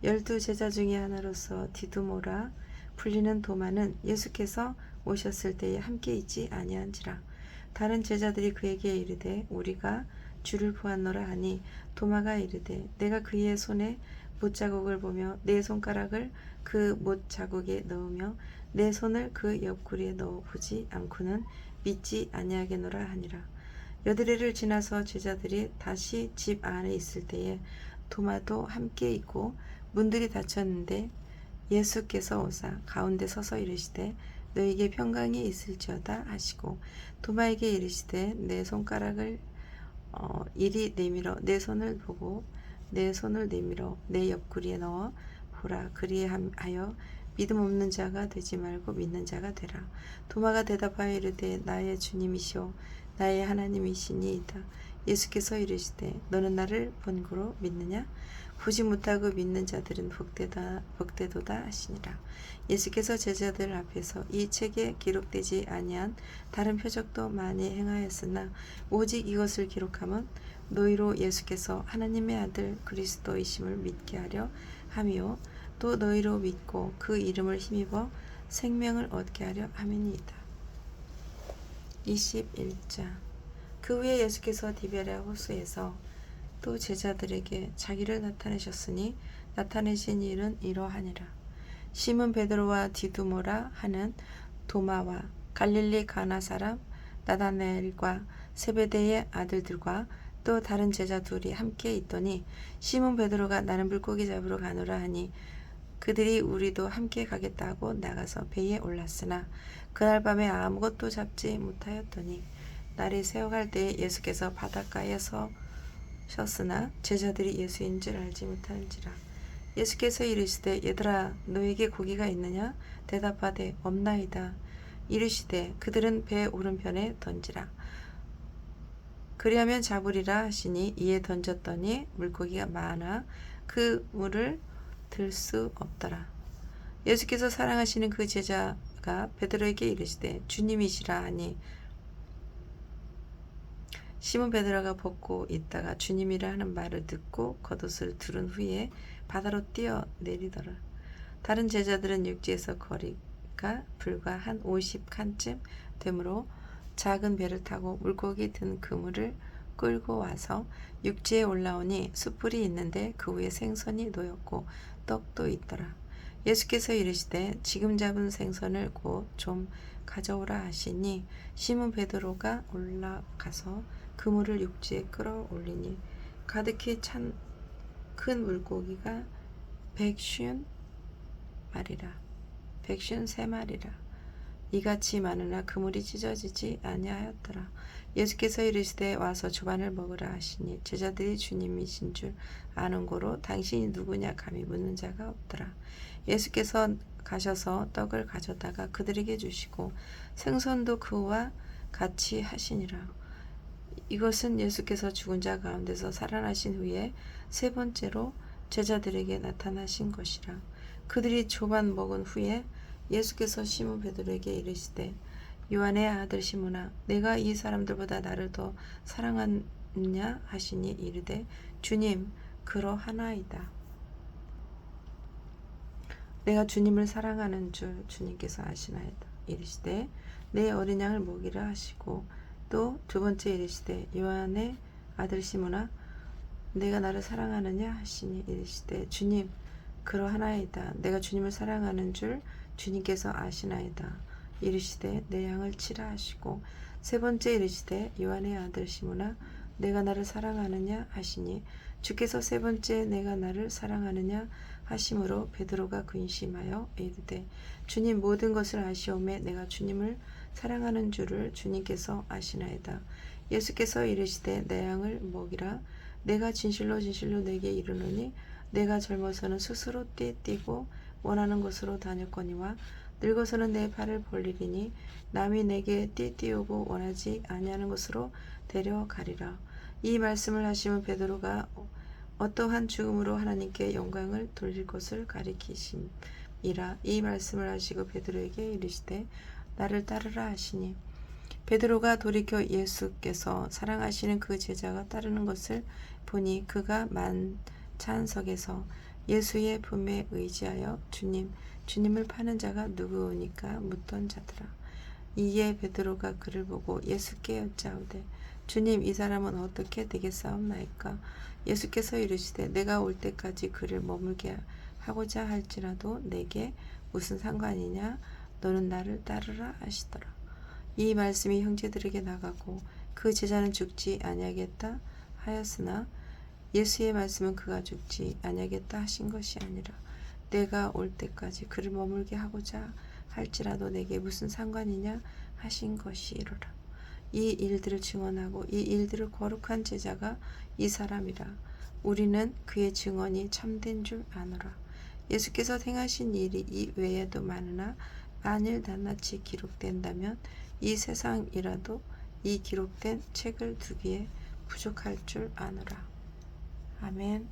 12 제자 중에 하나로서 디두모라 불리는 도마는 예수께서 오셨을 때에 함께 있지 아니한지라. 다른 제자들이 그에게 이르되 우리가 주를 보았노라 하니 도마가 이르되 내가 그의 손에 못자국을 보며 내 손가락을 그 못자국에 넣으며 내 손을 그 옆구리에 넣어 보지 않고는 믿지 아니하겠노라 하니라. 여드레를 지나서 제자들이 다시 집 안에 있을 때에 도마도 함께 있고 문들이 닫혔는데 예수께서 오사 가운데 서서 이르시되 너에게 평강이 있을지어다 하시고 도마에게 이르시되 내 손가락을 이리 내밀어 내 손을 보고 내 손을 내밀어 내 옆구리에 넣어 보라. 그리하여 믿음 없는 자가 되지 말고 믿는 자가 되라. 도마가 대답하여 이르되 나의 주님이시오 나의 하나님이시니이다. 예수께서 이르시되 너는 나를 본고로 믿느냐? 보지 못하고 믿는 자들은 복되도다 하시니라. 예수께서 제자들 앞에서 이 책에 기록되지 아니한 다른 표적도 많이 행하였으나 오직 이것을 기록하면 너희로 예수께서 하나님의 아들 그리스도이심을 믿게 하려 함이요 또 너희로 믿고 그 이름을 힘입어 생명을 얻게 하려 함이니이다. 21장. 그 후에 예수께서 디베랴 호수에서 또 제자들에게 자기를 나타내셨으니 나타내신 일은 이러하니라. 시몬 베드로와 디두모라 하는 도마와 갈릴리 가나 사람 나다나엘과 세베대의 아들들과 또 다른 제자 둘이 함께 있더니 시몬 베드로가 나는 물고기 잡으러 가노라 하니 그들이 우리도 함께 가겠다 하고 나가서 배에 올랐으나 그날 밤에 아무것도 잡지 못하였더니 날이 새어갈 때에 예수께서 바닷가에 서셨으나 제자들이 예수인 줄 알지 못하는지라. 예수께서 이르시되 얘들아 너에게 고기가 있느냐? 대답하되 없나이다. 이르시되 그들은 배 오른편에 던지라. 그리하면 잡으리라 하시니 이에 던졌더니 물고기가 많아 그 물을 들 수 없더라. 예수께서 사랑하시는 그 제자가 베드로에게 이르시되 주님이시라 하니 시몬 베드로가 벗고 있다가 주님이라 하는 말을 듣고 겉옷을 두른 후에 바다로 뛰어 내리더라. 다른 제자들은 육지에서 거리가 불과 한 50칸쯤 되므로 작은 배를 타고 물고기 든 그물을 끌고 와서 육지에 올라오니 숯불이 있는데 그 위에 생선이 놓였고 떡도 있더라. 예수께서 이르시되 지금 잡은 생선을 곧 좀 가져오라 하시니 시몬 베드로가 올라가서 그물을 육지에 끌어올리니 가득히 찬 큰 물고기가 153마리라. 이같이 많으나 그물이 찢어지지 아니하였더라. 예수께서 이르시되 와서 주반을 먹으라 하시니 제자들이 주님이신 줄 아는 고로 당신이 누구냐 감히 묻는 자가 없더라. 예수께서 가셔서 떡을 가져다가 그들에게 주시고 생선도 그와 같이 하시니라. 이것은 예수께서 죽은 자 가운데서 살아나신 후에 세 번째로 제자들에게 나타나신 것이라. 그들이 조반 먹은 후에 예수께서 시몬 베드로에게 이르시되 요한의 아들 시몬아 내가 이 사람들보다 나를 더 사랑하느냐 하시니 이르되 주님 그러하나이다. 내가 주님을 사랑하는 줄 주님께서 아시나이다. 이르시되 내 어린 양을 먹이라 하시고 또 두 번째 이르시되 요한의 아들 시몬아 내가 나를 사랑하느냐 하시니 이르시되 주님 그러하나이다. 내가 주님을 사랑하는 줄 주님께서 아시나이다. 이르시되 내 양을 치라 하시고 세 번째 이르시되 요한의 아들 시몬아 내가 나를 사랑하느냐 하시니 주께서 세 번째 내가 나를 사랑하느냐 하심으로 베드로가 근심하여 이르되 주님 모든 것을 아시오매 내가 주님을 사랑하는 줄을 주님께서 아시나이다. 예수께서 이르시되 내 양을 먹이라. 내가 진실로 진실로 내게 이르노니 내가 젊어서는 스스로 뛰고 원하는 곳으로 다녔거니와 늙어서는 내 발을 벌리리니 남이 내게 띄우고 원하지 아니하는 곳으로 데려가리라. 이 말씀을 하시면 베드로가 어떠한 죽음으로 하나님께 영광을 돌릴 것을 가리키심이라. 이 말씀을 하시고 베드로에게 이르시되 나를 따르라 하시니 베드로가 돌이켜 예수께서 사랑하시는 그 제자가 따르는 것을 보니 그가 만찬석에서 예수의 품에 의지하여 주님을 파는 자가 누구오니까 묻던 자더라. 이에 베드로가 그를 보고 예수께 여짜오되 주님 이 사람은 어떻게 되겠사옵나이까? 예수께서 이르시되 내가 올 때까지 그를 머물게 하고자 할지라도 내게 무슨 상관이냐? 너는 나를 따르라 하시더라. 이 말씀이 형제들에게 나가고 그 제자는 죽지 아니하겠다 하였으나 예수의 말씀은 그가 죽지 아니하겠다 하신 것이 아니라 내가 올 때까지 그를 머물게 하고자 할지라도 내게 무슨 상관이냐 하신 것이로라. 이 일들을 증언하고 이 일들을 거룩한 제자가 이 사람이라. 우리는 그의 증언이 참된 줄 아노라. 예수께서 행하신 일이 이 외에도 많으나 만일 낱낱이 기록된다면 이 세상이라도 이 기록된 책을 두기에 부족할 줄 아노라. 아멘.